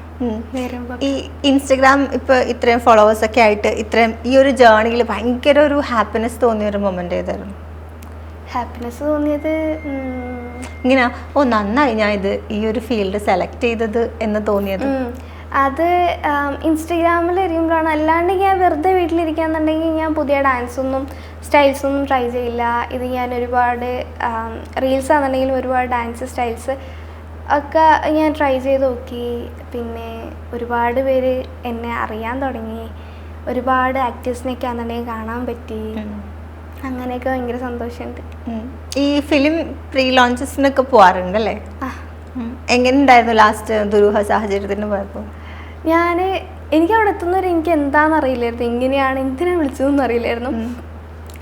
[SPEAKER 2] വരുമ്പോൾ. ഈ
[SPEAKER 1] ഇൻസ്റ്റഗ്രാം ഇപ്പൊ ഇത്രയും ഫോളോവേഴ്സ് ഒക്കെ ആയിട്ട് ഇത്രയും ഈ ഒരു ജേർണിയിൽ ഭയങ്കര ഒരു ഹാപ്പിനെസ് തോന്നിയ ഒരു മൊമെന്റ് ഏതായിരുന്നു?
[SPEAKER 2] ഹാപ്പിനെസ് തോന്നിയത്
[SPEAKER 1] ഇങ്ങനെ നന്നായി ഞാൻ ഈ ഒരു ഫീൽഡ് സെലക്ട് ചെയ്തത് എന്ന് തോന്നിയത്?
[SPEAKER 2] അത് ഇൻസ്റ്റഗ്രാമിൽ ഇരിക്കുമ്പോഴാണ്. അല്ലാണ്ട് ഞാൻ വെറുതെ വീട്ടിലിരിക്കുകയെന്നുണ്ടെങ്കിൽ ഞാൻ പുതിയ ഡാൻസൊന്നും സ്റ്റൈൽസൊന്നും ട്രൈ ചെയ്യില്ല. ഇത് ഞാൻ ഒരുപാട് റീൽസ് ആണെന്നുണ്ടെങ്കിലും ഒരുപാട് ഡാൻസ് സ്റ്റൈൽസ് ഒക്കെ ഞാൻ ട്രൈ ചെയ്ത് നോക്കി. പിന്നെ ഒരുപാട് പേര് എന്നെ അറിയാൻ തുടങ്ങി. ഒരുപാട് ആക്ടേഴ്സിനെയൊക്കെ ആണെന്നുണ്ടെങ്കിൽ കാണാൻ പറ്റി. അങ്ങനെയൊക്കെ ഭയങ്കര സന്തോഷമുണ്ട്.
[SPEAKER 1] ഈ ഫിലിം പ്രീ ലോഞ്ചസിനൊക്കെ പോവാറുണ്ടല്ലേ? എങ്ങനെ ഉണ്ടായിരുന്നു ലാസ്റ്റ് ദുരൂഹ സാഹചര്യത്തിന് പോയപ്പോൾ?
[SPEAKER 2] എനിക്ക് അവിടെ എത്തുന്നവരെ എനിക്ക് എന്താണെന്ന് അറിയില്ലായിരുന്നു. എന്തിനാണ് വിളിച്ചതെന്ന് അറിയില്ലായിരുന്നു.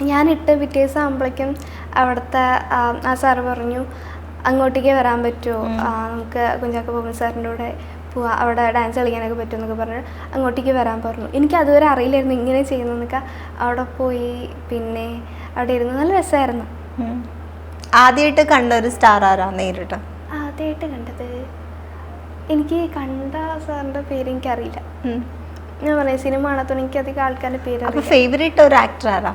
[SPEAKER 2] ഞാൻ പിറ്റേ ദിവസം ആകുമ്പോഴേക്കും അവിടുത്തെ ആ സാറ് പറഞ്ഞു അങ്ങോട്ടേക്ക് വരാൻ പറ്റുമോ, നമുക്ക് കുഞ്ചാക്കോ ബോബൻ സാറിൻ്റെ കൂടെ പോവാം, അവിടെ ഡാൻസ് കളിക്കാനൊക്കെ പറ്റുമെന്നൊക്കെ പറഞ്ഞ് അങ്ങോട്ടേക്ക് വരാൻ പറഞ്ഞു. എനിക്ക് അതുവരെ അറിയില്ലായിരുന്നു ഇങ്ങനെ ചെയ്യുന്നതെന്നൊക്കെ. അവിടെ പോയി പിന്നെ അവിടെ ഇരുന്ന് നല്ല രസമായിരുന്നു.
[SPEAKER 1] ആദ്യമായിട്ട് കണ്ട ഒരു സ്റ്റാർ ആരാ നേരിട്ട്?
[SPEAKER 2] ആദ്യമായിട്ട് കണ്ടത് എനിക്ക് കണ്ട സാറിൻ്റെ പേര് എനിക്കറിയില്ല. ഞാൻ പറയാം സിനിമ കാണാത്തോണ്ട് എനിക്ക് അധികം ആൾക്കാരുടെ പേര്.
[SPEAKER 1] ഫേവറേറ്റ് ഒരു ആക്ടർ ആരാ?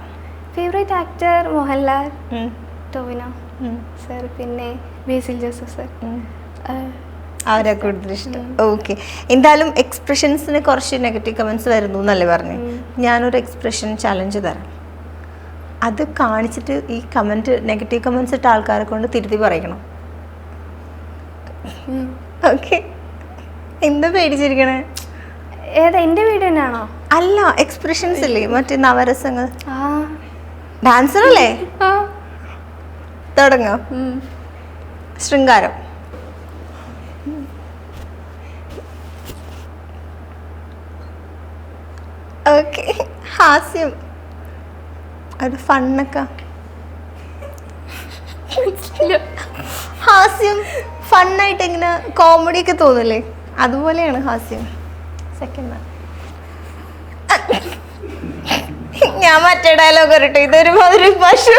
[SPEAKER 2] Favourite actor Mohanlal, Tovino sir, പിന്നെ ബേസിൽ ജോസഫ് സർ,
[SPEAKER 1] അവരെ കൂടുതൽ ഇഷ്ടം. ഓക്കെ. എന്തായാലും എക്സ്പ്രഷൻസിന് കുറച്ച് നെഗറ്റീവ് കമൻസ് വരുന്നു എന്നല്ലേ പറഞ്ഞു? ഞാനൊരു എക്സ്പ്രഷൻ ചലഞ്ച് തരാം. അത് കാണിച്ചിട്ട് ഈ നെഗറ്റീവ് കമൻസ് ഇട്ട ആൾക്കാരെ കൊണ്ട് തിരുത്തി പറയണം. ഓക്കെ. എന്താ പേടിച്ചിരിക്കണേ?
[SPEAKER 2] ഏതാ എൻ്റെ വീഡിയോ തന്നെയാണോ?
[SPEAKER 1] അല്ല, എക്സ്പ്രഷൻസ് ഇല്ലേ മറ്റേ നവരസങ്ങൾ. ഡാൻസർ അല്ലേ? തുടങ്ങാം. ശൃംഗാരം. ഓക്കെ. ഹാസ്യം, ഒരു ഫണ്ണൊക്കെ. ഹാസ്യം ഫണ്ണായിട്ട് ഇങ്ങനെ കോമഡി ഒക്കെ തോന്നില്ലേ, അതുപോലെയാണ് ഹാസ്യം. സെക്കൻഡ് ഞാൻ മറ്റേ ഡയലോഗ് വരട്ടെ, ഇതൊരുമാതിരി പശു.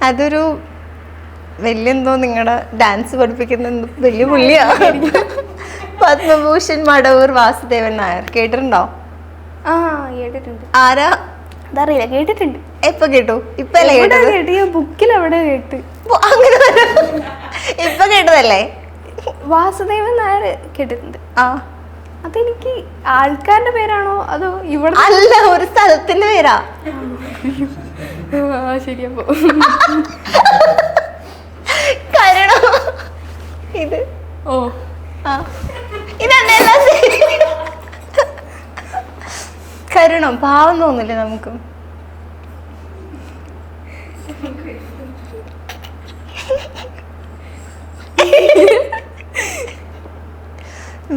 [SPEAKER 1] അതൊരു വലിയെന്തോ നിങ്ങളുടെ ഡാൻസ് പഠിപ്പിക്കുന്ന വലിയ പുള്ളിയാ. പത്മഭൂഷൺ മടവൂർ വാസുദേവൻ നായർ. കേട്ടിട്ടുണ്ടോ?
[SPEAKER 2] കേട്ടിട്ടുണ്ട്.
[SPEAKER 1] ആരാ?
[SPEAKER 2] അതറിയില്ല, കേട്ടിട്ടുണ്ട്.
[SPEAKER 1] എപ്പൊ കേട്ടു? ഇപ്പല്ലേ കേട്ടത്?
[SPEAKER 2] ബുക്കിൽ അവിടെ കേട്ട്.
[SPEAKER 1] അങ്ങനെ ഇപ്പൊ കേട്ടതല്ലേ?
[SPEAKER 2] വാസുദേവൻ നായർ കേട്ടിട്ടുണ്ട്. അതെനിക്ക് ആൾക്കാരുടെ പേരാണോ അതോ ഇവിടെ?
[SPEAKER 1] അല്ല, ഒരു സ്ഥലത്തിന്റെ പേരാ.
[SPEAKER 2] ശരിയപ്പോ
[SPEAKER 1] കരണം ഇത്. ഇതന്നെ കരണം. പാവം തോന്നില്ലേ നമുക്ക്?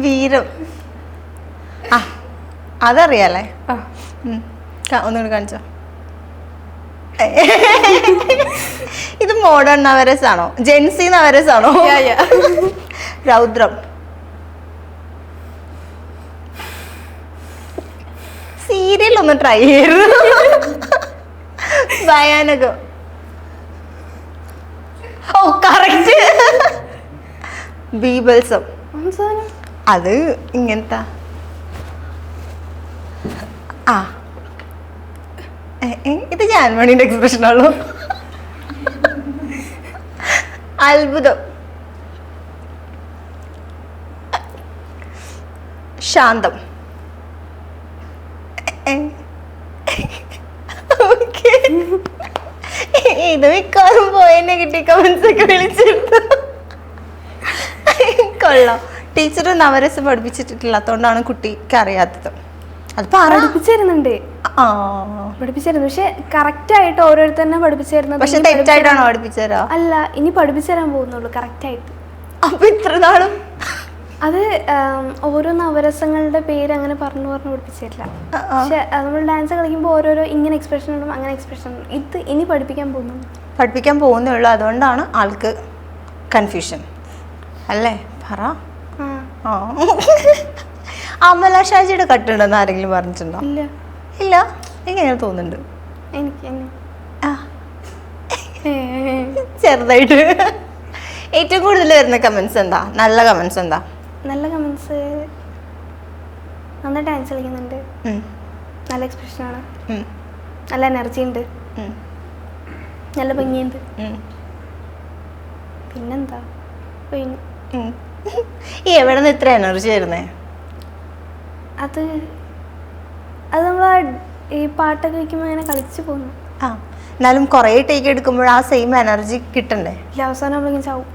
[SPEAKER 1] വീരം. അതറിയാലേ? ഒന്നുകൂടി കാണിച്ചോ. ഇത് മോഡേൺ നവരസ് ആണോ? ജെൻസി നവരസ് ആണോ? രൗദ്രം. സീരിയൽ ഒന്ന് ട്രൈ ചെയ്യരുത്. ഭയാനകം. കറക്റ്റ്. ബീബൽസം. അത് ഇങ്ങനത്തെ. ഇത് ജാൻമണിയുടെ എക്സ്പ്രഷൻ ആണോ? അത്ഭുതം. ശാന്തം. Okay. ഇത് മിക്കവാറും പോയ നെഗറ്റീവ് കമന്റ്സ് ഒക്കെ വിളിച്ചിരുന്നു. കൊള്ളാം. ടീച്ചർ നവരസം പഠിപ്പിച്ചിട്ടില്ലാത്തോണ്ടാണ് കുട്ടിക്ക് അറിയാത്തത്. അത്
[SPEAKER 2] പഠിപ്പിച്ചിരുന്നുണ്ട്,
[SPEAKER 1] ആ
[SPEAKER 2] പഠിപ്പിച്ചിരുന്നു. പക്ഷെ കറക്റ്റ് ആയിട്ട് ഓരോരുത്തരെ പഠിപ്പിച്ചിരുന്നത്.
[SPEAKER 1] പക്ഷെ തെറ്റായിട്ടാണോ പഠിപ്പിച്ചതരാ?
[SPEAKER 2] അല്ല, ഇനി പഠിപ്പിച്ചു തരാൻ പോകുന്നുള്ളൂ കറക്റ്റ് ആയിട്ട്.
[SPEAKER 1] അപ്പൊ ഇത്ര നാളും
[SPEAKER 2] അത് ഓരോ നവരസങ്ങളുടെ പേര് അങ്ങനെ പറഞ്ഞു പഠിപ്പിച്ചിട്ടില്ല. പക്ഷെ നമ്മൾ ഡാൻസ് കളിക്കുമ്പോൾ ഓരോരോ ഇങ്ങനെ എക്സ്പ്രഷൻ ഇടും, അങ്ങനെ എക്സ്പ്രഷൻ ഇടും. ഇത് ഇനി പഠിപ്പിക്കാൻ
[SPEAKER 1] പോകുന്നേ ഉള്ളൂ. അതുകൊണ്ടാണ് ആൾക്ക് കൺഫ്യൂഷൻ അല്ലേ? പറ. അമല ഷാജിയുടെ കട്ടുണ്ടെന്ന് ആരെങ്കിലും പറഞ്ഞിട്ടുണ്ടോ?
[SPEAKER 2] ഇല്ല.
[SPEAKER 1] ഇല്ല, എങ്ങനെ തോന്നുന്നുണ്ട്
[SPEAKER 2] എനിക്ക്
[SPEAKER 1] ചെറുതായിട്ട്. ഏറ്റവും കൂടുതൽ വരുന്ന കമന്റ്സ് എന്താ? നല്ല കമന്റ്സ് എന്താ?
[SPEAKER 2] നല്ല കമന്റ്സ്, നന്നായി ഡാൻസ് കളിക്കുന്നുണ്ട്, നല്ല എക്സ്പ്രഷനാണ്, നല്ല എനർജി ഉണ്ട്, നല്ല ഭംഗിയുണ്ട്. പിന്നെന്താ,
[SPEAKER 1] ഈ എവിടെ നിന്ന് ഇത്ര എനർജി വരുന്നേ?
[SPEAKER 2] അത് നമ്മൾ ഈ പാട്ടൊക്കെ വയ്ക്കുമ്പോൾ അങ്ങനെ കളിച്ചു പോകുന്നു.
[SPEAKER 1] എന്നാലും കുറേ ടേക്ക് എടുക്കുമ്പോൾ ആ സെയിം എനർജി കിട്ടണ്ടേ?
[SPEAKER 2] ഇല്ല, അവസാനം നമ്മളിങ്ങനെ ചാവും.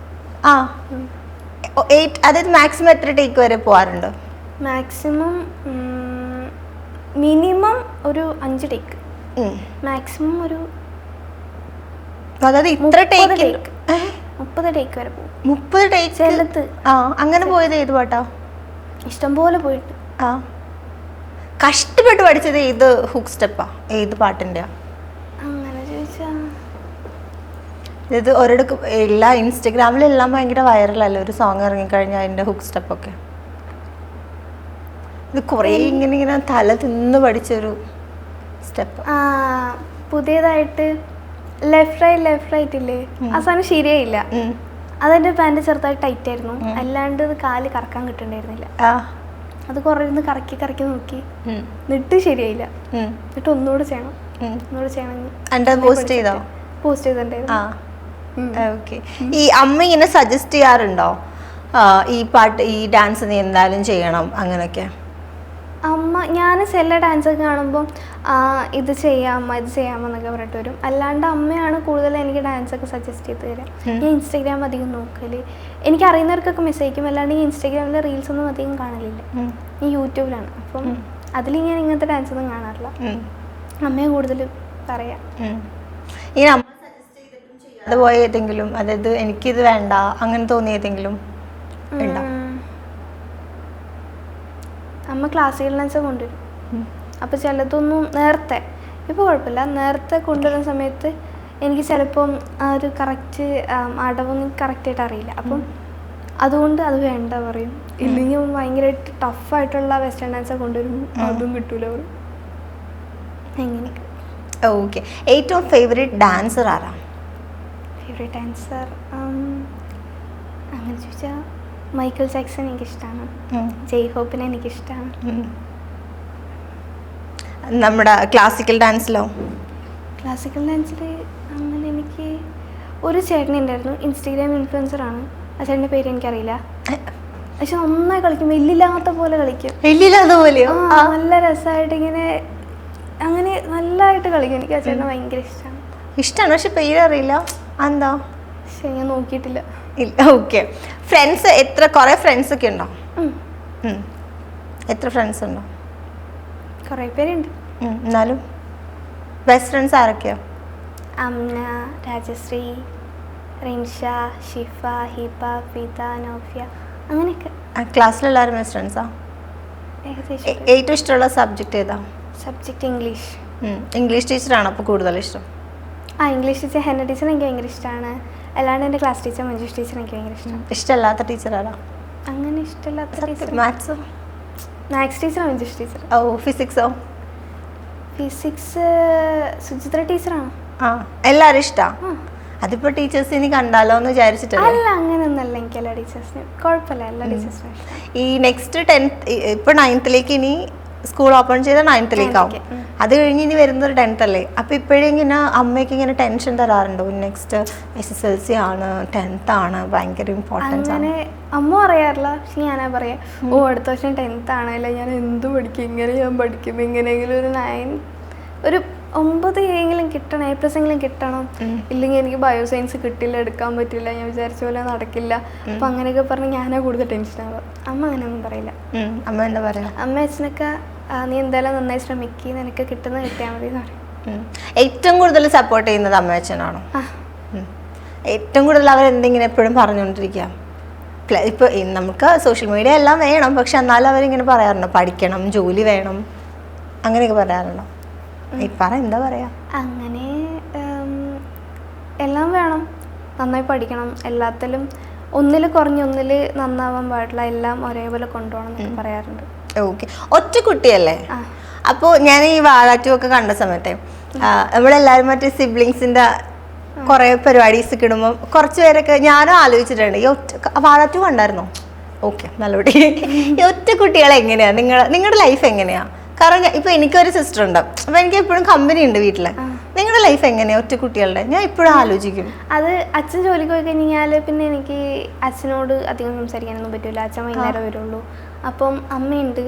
[SPEAKER 1] അതായത് മാക്സിമം എത്ര ടേക്ക് വരെ പോവാറുണ്ട്?
[SPEAKER 2] മാക്സിമം മിനിമം ഒരു 5 ടേക്ക്, മാക്സിമം ഒരു
[SPEAKER 1] അതായത് ഇത്ര ടേക്ക്
[SPEAKER 2] 30 ടേക്ക് വരെ പോകും.
[SPEAKER 1] 30 ടേക്ക്
[SPEAKER 2] ചെല്ലത്ത്.
[SPEAKER 1] അങ്ങനെ പോയത് ഏത് പാട്ടാ?
[SPEAKER 2] ഇഷ്ടംപോലെ പോയിട്ട്.
[SPEAKER 1] കഷ്ടപ്പെട്ട് പഠിച്ചത് ഏത് ഹുക്ക് സ്റ്റെപ്പാ? ഏത് പാട്ടിൻ്റെ?
[SPEAKER 2] അങ്ങനെ ചോദിച്ചാ
[SPEAKER 1] ഇത് ഒരിടക്ക് എല്ലാ ഇൻസ്റ്റഗ്രാമിലെല്ലാം ഭയങ്കര വൈറലല്ലേ ഒരു സോങ് ഇറങ്ങിക്കഴിഞ്ഞാൽ അതിൻ്റെ ഹുക്ക് സ്റ്റെപ്പൊക്കെ. ഇത് കുറേ ഇങ്ങനെ തല തിന്ന് പഠിച്ചൊരു സ്റ്റെപ്പ്.
[SPEAKER 2] പുതിയതായിട്ട് ലെഫ്റ്റ് റൈറ്റ് ഇല്ലേ, അവസാനം ശരിയായില്ല. അതെന്റെ പാൻറ് ചെറുതായിട്ട് ടൈറ്റ് ആയിരുന്നു, അല്ലാണ്ട് കാല് കറക്കാൻ കിട്ടണ്ടായിരുന്നില്ല. അത് കുറെ ഇരുന്ന് കറക്കി നോക്കി, എന്നിട്ട് ശരിയായില്ല. എന്നിട്ട് ഒന്നുകൂടെ ചെയ്യണം. പോസ്റ്റ് ചെയ്തിട്ടുണ്ടായിരുന്നു.
[SPEAKER 1] ഈ അമ്മ ഇങ്ങനെ സജസ്റ്റ് ചെയ്യാറുണ്ടോ ഈ പാട്ട്, ഈ ഡാൻസ് നീ എന്തായാലും ചെയ്യണം അങ്ങനെയൊക്കെ?
[SPEAKER 2] അമ്മ, ഞാൻ ചില ഡാൻസൊക്കെ കാണുമ്പോൾ ഇത് ചെയ്യാമോ എന്നൊക്കെ പറഞ്ഞിട്ട് വരും. അല്ലാണ്ട് അമ്മയാണ് കൂടുതൽ എനിക്ക് ഡാൻസൊക്കെ സജസ്റ്റ് ചെയ്ത് തരാം. ഞാൻ ഇൻസ്റ്റാഗ്രാം അധികം നോക്കല്, എനിക്ക് അറിയുന്നവർക്കൊക്കെ മെസ്സേജ് അയക്കും. അല്ലാണ്ട് ഈ ഇൻസ്റ്റാഗ്രാമിലെ റീൽസ് ഒന്നും അധികം കാണലില്ല, ഈ യൂട്യൂബിലാണ്. അപ്പം അതിൽ ഞാൻ ഇങ്ങനത്തെ ഡാൻസ് ഒന്നും കാണാറില്ല. അമ്മയെ കൂടുതൽ പറയാം.
[SPEAKER 1] ഈ അമ്മ സജസ്റ്റ് ചെയ്തിട്ടും ചെയ്യാതെ പോയ ഏതെങ്കിലും, അതായത് എനിക്കിത് വേണ്ട അങ്ങനെ തോന്നിയ ഏതെങ്കിലും ഉണ്ടോ?
[SPEAKER 2] അമ്മ ക്ലാസിക്കൽ ഡാൻസ് കൊണ്ടുവരും. അപ്പോൾ ചിലതൊന്നും നേരത്തെ, ഇപ്പോൾ കുഴപ്പമില്ല, നേരത്തെ കൊണ്ടുവരുന്ന സമയത്ത് എനിക്ക് ചിലപ്പം ആ ഒരു കറക്റ്റ് അടവൊന്നും കറക്റ്റായിട്ട് അറിയില്ല. അപ്പം അതുകൊണ്ട് അത് വേണ്ട പറയും. ഇല്ലെങ്കിൽ ഭയങ്കരമായിട്ട് ടഫായിട്ടുള്ള വെസ്റ്റേൺ ഡാൻസ് കൊണ്ടുവരും, അതും കിട്ടൂല പറയും. എങ്ങനെയൊക്കെ.
[SPEAKER 1] ഓക്കെ. ഏറ്റവും ഫേവറേറ്റ് ഡാൻസർ ആരാ?
[SPEAKER 2] ഫേവറേറ്റ് ഡാൻസർ അങ്ങനെ ചോദിച്ചാൽ മൈക്കിൾ ജാക്സൺ എനിക്കിഷ്ടമാണ്, ജയ് ഹോപ്പിനെ എനിക്കിഷ്ടമാണ്.
[SPEAKER 1] നമ്മുടെ ക്ലാസിക്കൽ ഡാൻസിലോ?
[SPEAKER 2] ക്ലാസിക്കൽ ഡാൻസിൽ അങ്ങനെ എനിക്ക് ഒരു ചേട്ടനുണ്ടായിരുന്നു, ഇൻസ്റ്റഗ്രാം ഇൻഫ്ലുവൻസറാണ്. ആ ചേട്ടൻ്റെ പേര് എനിക്കറിയില്ല. പക്ഷെ നന്നായി കളിക്കും, എല്ലില്ലാത്ത പോലെ കളിക്കും. നല്ല രസമായിട്ട് ഇങ്ങനെ അങ്ങനെ നല്ലതായിട്ട് കളിക്കും. എനിക്ക് ആ ചേട്ടനെ ഭയങ്കര
[SPEAKER 1] ഇഷ്ടമാണ്. പക്ഷെ പേരറിയില്ല, എന്താ?
[SPEAKER 2] പക്ഷെ ഞാൻ നോക്കിയിട്ടില്ല.
[SPEAKER 1] ഇല്ല. ഓക്കെ. ഫ്രണ്ട്സ് കുറേ ഫ്രണ്ട്സ് ഒക്കെ ഉണ്ടോ? എത്ര ഫ്രണ്ട്സ് ഉണ്ടോ?
[SPEAKER 2] കുറേ പേരുണ്ട്.
[SPEAKER 1] എന്നാലും ബെസ്റ്റ് ഫ്രണ്ട്സ് ആരൊക്കെയോ?
[SPEAKER 2] അമ്ന, രാജശ്രീ, റിൻഷ, ഷിഫ, ഹിബ, ഫിദ, നോഫിയ, അങ്ങനെയൊക്കെ.
[SPEAKER 1] ക്ലാസ്സിലെല്ലാവരും ബെസ്റ്റ് ഫ്രണ്ട്സാ?
[SPEAKER 2] ഏകദേശം.
[SPEAKER 1] ഏറ്റവും ഇഷ്ടമുള്ള സബ്ജക്റ്റ് ഏതാ?
[SPEAKER 2] Subject English.
[SPEAKER 1] ഇംഗ്ലീഷ് ടീച്ചറാണ് അപ്പോൾ കൂടുതൽ ഇഷ്ടം?
[SPEAKER 2] ഇംഗ്ലീഷ് ടീച്ചർ ഹെന്ന ടീച്ചർ എനിക്ക് ഭയങ്കര ഇഷ്ടമാണ്. അല്ലാണ്ട് എൻ്റെ ക്ലാസ് ടീച്ചർ മഞ്ജുഷ് ടീച്ചർ എനിക്ക് ഭയങ്കര ഇഷ്ടമാണ്.
[SPEAKER 1] ഇഷ്ടമല്ലാത്ത ടീച്ചർ ആരാ?
[SPEAKER 2] അങ്ങനെ ഇഷ്ടമല്ലാത്ത ടീച്ചർ
[SPEAKER 1] മാത്സോ?
[SPEAKER 2] Maths teacher Manjush teacher.
[SPEAKER 1] ഫിസിക്സോ?
[SPEAKER 2] ഫിസിക്സ് സുചിത്ര ടീച്ചറാണ്.
[SPEAKER 1] എല്ലാവരും ഇഷ്ടമാണ്. അതിപ്പോ ടീച്ചേഴ്സ് ഇനി കണ്ടാലോ എന്ന് വിചാരിച്ചിട്ടല്ലേ?
[SPEAKER 2] അല്ല, അങ്ങനെയൊന്നല്ല. എനിക്ക് എല്ലാ ടീച്ചേഴ്സിനും കുഴപ്പമില്ല, എല്ലാ ടീച്ചേഴ്സിനും.
[SPEAKER 1] ഈ നെക്സ്റ്റ് 10th, ഇപ്പൊ 9th ഇനി സ്കൂൾ ഓപ്പൺ ചെയ്ത 9th അത് കഴിഞ്ഞ് ഇനി വരുന്നത് 10th അല്ലേ? അപ്പൊ ഇപ്പോഴും ഇങ്ങനെ അമ്മയ്ക്ക് ഇങ്ങനെ ടെൻഷൻ തരാറുണ്ടോ? നെക്സ്റ്റ് SSLC ആണ്, 10th ആണ്, ഭയങ്കര ഇമ്പോർട്ടൻസ് ആണ്.
[SPEAKER 2] അങ്ങനെ അമ്മ പറയാറില്ല, പക്ഷെ ഞാനാ പറയാ, ഓ അടുത്ത വർഷം 10th ആണല്ലോ, ഞാൻ എന്ത് പഠിക്കും, ഇങ്ങനെ ഞാൻ പഠിക്കും, ഇങ്ങനെയെങ്കിലും ഒരു 9 എങ്കിലും കിട്ടണം, A+ എങ്കിലും കിട്ടണം, ഇല്ലെങ്കിൽ എനിക്ക് ബയോസയൻസ് കിട്ടില്ല, എടുക്കാൻ പറ്റില്ല, ഞാൻ വിചാരിച്ച പോലെ നടക്കില്ല. അപ്പൊ അങ്ങനെയൊക്കെ പറഞ്ഞ് ഞാനാ കൂടുതൽ ടെൻഷനാവുക. അമ്മ അങ്ങനെയൊന്നും പറയില്ല.
[SPEAKER 1] അമ്മ എന്താ പറയാ?
[SPEAKER 2] അമ്മ അച്ഛനൊക്കെ നീ എന്തായാലും നന്നായി ശ്രമിക്കുക, നിനക്ക് കിട്ടുന്നത് കിട്ടിയാൽ മതി എന്ന് പറയും.
[SPEAKER 1] ഏറ്റവും കൂടുതൽ സപ്പോർട്ട് ചെയ്യുന്നത് അമ്മ അച്ഛനാണോ? ഏറ്റവും കൂടുതൽ അവരെന്തെങ്കിലും എപ്പോഴും പറഞ്ഞുകൊണ്ടിരിക്കുക? ഇപ്പൊ നമുക്ക് സോഷ്യൽ മീഡിയ എല്ലാം വേണം, പക്ഷെ എന്നാലും അവരിങ്ങനെ പറയാറുണ്ടോ പഠിക്കണം, ജോലി വേണം, അങ്ങനെയൊക്കെ പറയാറുണ്ടോ? എന്താ പറയാ?
[SPEAKER 2] അങ്ങനെ എല്ലാം വേണം, നന്നായി പഠിക്കണം, എല്ലാത്തിലും ഒന്നിൽ കുറഞ്ഞ് ഒന്നിൽ നന്നാവാൻ പാടില്ല, എല്ലാം ഒരേപോലെ കൊണ്ടുപോകണം എന്നൊക്കെ പറയാറുണ്ട്.
[SPEAKER 1] ഓക്കെ. ഒറ്റ കുട്ടിയല്ലേ? അപ്പോൾ ഞാൻ ഈ വാഴാറ്റു ഒക്കെ കണ്ട സമയത്തെ നമ്മളെല്ലാവരും മറ്റേ സിബ്ലിങ്സിന്റെ കുറെ പരിപാടീസ് ഇടുമ്പോൾ കുറച്ച് പേരൊക്കെ ഞാനും ആലോചിച്ചിട്ടുണ്ട്, ഈ വാഴാറ്റു കണ്ടായിരുന്നോ? ഓക്കെ, നല്ലപടി. ഈ ഒറ്റ കുട്ടികളെ എങ്ങനെയാ നിങ്ങളുടെ ലൈഫ് എങ്ങനെയാ? കാരണം ഇപ്പൊ എനിക്കൊരു സിസ്റ്റർ ഉണ്ട്, അപ്പൊ എനിക്ക് എപ്പോഴും കമ്പനി ഉണ്ട് വീട്ടില്. നിങ്ങളുടെ ലൈഫ് എങ്ങനെയാ ഒറ്റ കുട്ടികളുടെ? ഞാൻ ഇപ്പോഴും ആലോചിക്കും.
[SPEAKER 2] അത് അച്ഛൻ ജോലിക്ക് പോയി കഴിഞ്ഞാൽ പിന്നെ എനിക്ക് അച്ഛനോട് അധികം സംസാരിക്കാനൊന്നും പറ്റില്ല, അച്ഛൻ വൈകുന്നേരം വരുള്ളൂ. അപ്പം അമ്മയുണ്ട്,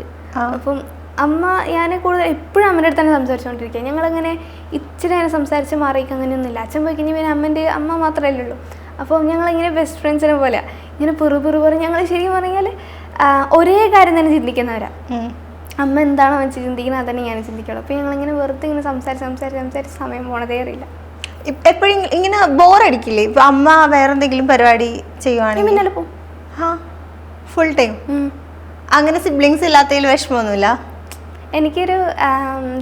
[SPEAKER 2] അപ്പം അമ്മ ഞാൻ കൂടുതൽ എപ്പോഴും അമ്മയുടെ അടുത്ത് തന്നെ സംസാരിച്ചുകൊണ്ടിരിക്കുക. ഞങ്ങളങ്ങനെ ഇച്ചിരി നേരം സംസാരിച്ച് മാറിയേക്ക് അങ്ങനെയൊന്നുമില്ല. അച്ഛൻ പോയി കഴിഞ്ഞാൽ പിന്നെ അമ്മ മാത്രമല്ലേ ഉള്ളൂ. അപ്പോൾ ഞങ്ങളിങ്ങനെ ബെസ്റ്റ് ഫ്രണ്ട്സിനെ പോലെ ഇങ്ങനെ പെറു ഞങ്ങൾ ശരിക്കും പറഞ്ഞാൽ ഒരേ കാര്യം തന്നെ ചിന്തിക്കുന്നവരാണ്. അമ്മ എന്താണോ വെച്ച് ചിന്തിക്കുന്നത് അതന്നെ ഞാൻ ചിന്തിക്കുള്ളൂ. അപ്പോൾ ഞങ്ങളിങ്ങനെ വെറുതെ ഇങ്ങനെ സംസാരിച്ച് സമയം പോണതേ അറിയില്ല.
[SPEAKER 1] എപ്പോഴും ഇങ്ങനെ ബോറടിക്കില്ലേ? ഇപ്പൊ അമ്മ വേറെ എന്തെങ്കിലും പരിപാടി ചെയ്യുവാണെങ്കിൽ
[SPEAKER 2] പിന്നാലെ പോകും.
[SPEAKER 1] Full time. അങ്ങനെ സിബ്ലിങ്സ് ഇല്ലാത്തതിൽ വിഷമമൊന്നുമില്ല?
[SPEAKER 2] എനിക്കൊരു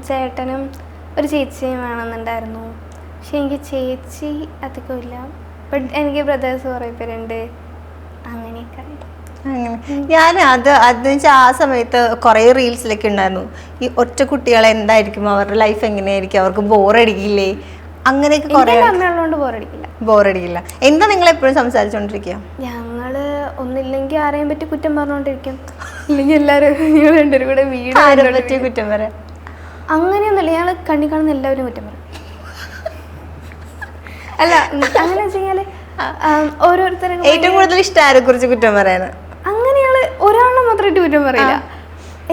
[SPEAKER 2] ചേട്ടനും ഒരു ചേച്ചിയും വേണമെന്നുണ്ടായിരുന്നു, പക്ഷെ എനിക്ക് ചേച്ചി അധികമില്ല. ബട്ട് എനിക്ക് ബ്രദേഴ്സ് കുറേ പേരുണ്ട്. അങ്ങനെയൊക്കെ
[SPEAKER 1] ഞാൻ അത് വെച്ചാൽ ആ സമയത്ത് കുറേ റീൽസിലൊക്കെ ഉണ്ടായിരുന്നു, ഈ ഒറ്റ കുട്ടികളെ എന്തായിരിക്കും അവരുടെ ലൈഫ് എങ്ങനെയായിരിക്കും, അവർക്ക് ബോറടിക്കില്ലേ, അങ്ങനെയൊക്കെ കുറേ.
[SPEAKER 2] അമ്മയുള്ളതുകൊണ്ട്
[SPEAKER 1] ബോറടിക്കില്ല. എന്താ നിങ്ങൾ എപ്പോഴും സംസാരിച്ചോണ്ടിരിക്കുക?
[SPEAKER 2] ഞങ്ങള് ഒന്നില്ലെങ്കിൽ ആരെയും പറ്റി കുറ്റം പറഞ്ഞോണ്ടിരിക്കും, ഇല്ലെങ്കിൽ എല്ലാവരും ഞങ്ങൾ രണ്ടുപേരും കൂടെ വീട്
[SPEAKER 1] പറ്റി കുറ്റം പറയാം.
[SPEAKER 2] അങ്ങനെയൊന്നുമില്ല, ഞങ്ങൾ കണ്ണി കാണുന്ന എല്ലാവരും കുറ്റം പറയും. അല്ല അങ്ങനെ വെച്ച് കഴിഞ്ഞാല് ഓരോരുത്തരും
[SPEAKER 1] ഏറ്റവും കൂടുതൽ ഇഷ്ടം ആരെ കുറിച്ച് കുറ്റം പറയാന്?
[SPEAKER 2] അങ്ങനെ ഞങ്ങള് ഒരാളെ മാത്രമായിട്ട് കുറ്റം പറയില്ല,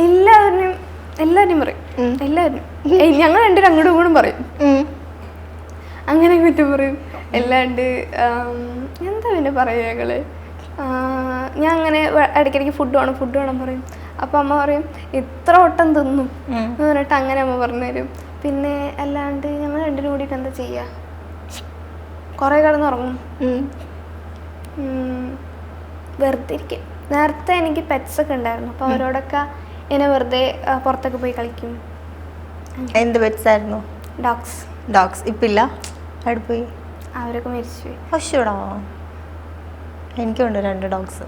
[SPEAKER 2] എല്ലാവരും പറയും. എല്ലാവരും ഞങ്ങൾ രണ്ടുപേരും അങ്ങോട്ടും ഇങ്ങോട്ടും പറയും, അങ്ങനെ കുറ്റം പറയും. അല്ലാണ്ട് എന്താ പിന്നെ പറയുക, ഞങ്ങള് ഞാൻ അങ്ങനെ ഇടയ്ക്കിടയ്ക്ക് ഫുഡ് വേണം പറയും. അപ്പം അമ്മ പറയും ഇത്ര വട്ടം തിന്നും എന്ന് പറഞ്ഞിട്ട് അങ്ങനെ അമ്മ പറഞ്ഞു തരും. പിന്നെ അല്ലാണ്ട് ഞങ്ങൾ രണ്ടിനും കൂടിയിട്ട് എന്താ ചെയ്യുക, കുറേ കിടന്നുറങ്ങും, വെറുതെ ഇരിക്കും. നേരത്തെ എനിക്ക് പെറ്റ്സ് ഒക്കെ ഉണ്ടായിരുന്നു, അപ്പോൾ അവരോടൊക്കെ ഇങ്ങനെ വെറുതെ പുറത്തൊക്കെ പോയി കളിക്കും.
[SPEAKER 1] എന്ത് പെറ്റ്സ് ആയിരുന്നു? ഡോഗ്സ്. ഇപ്പില്ല? അവിടെ പോയി
[SPEAKER 2] അവരൊക്കെ മരിച്ചുപോയി.
[SPEAKER 1] പക്ഷേടാ എനിക്കുണ്ട് 2 ഡോഗ്സ്.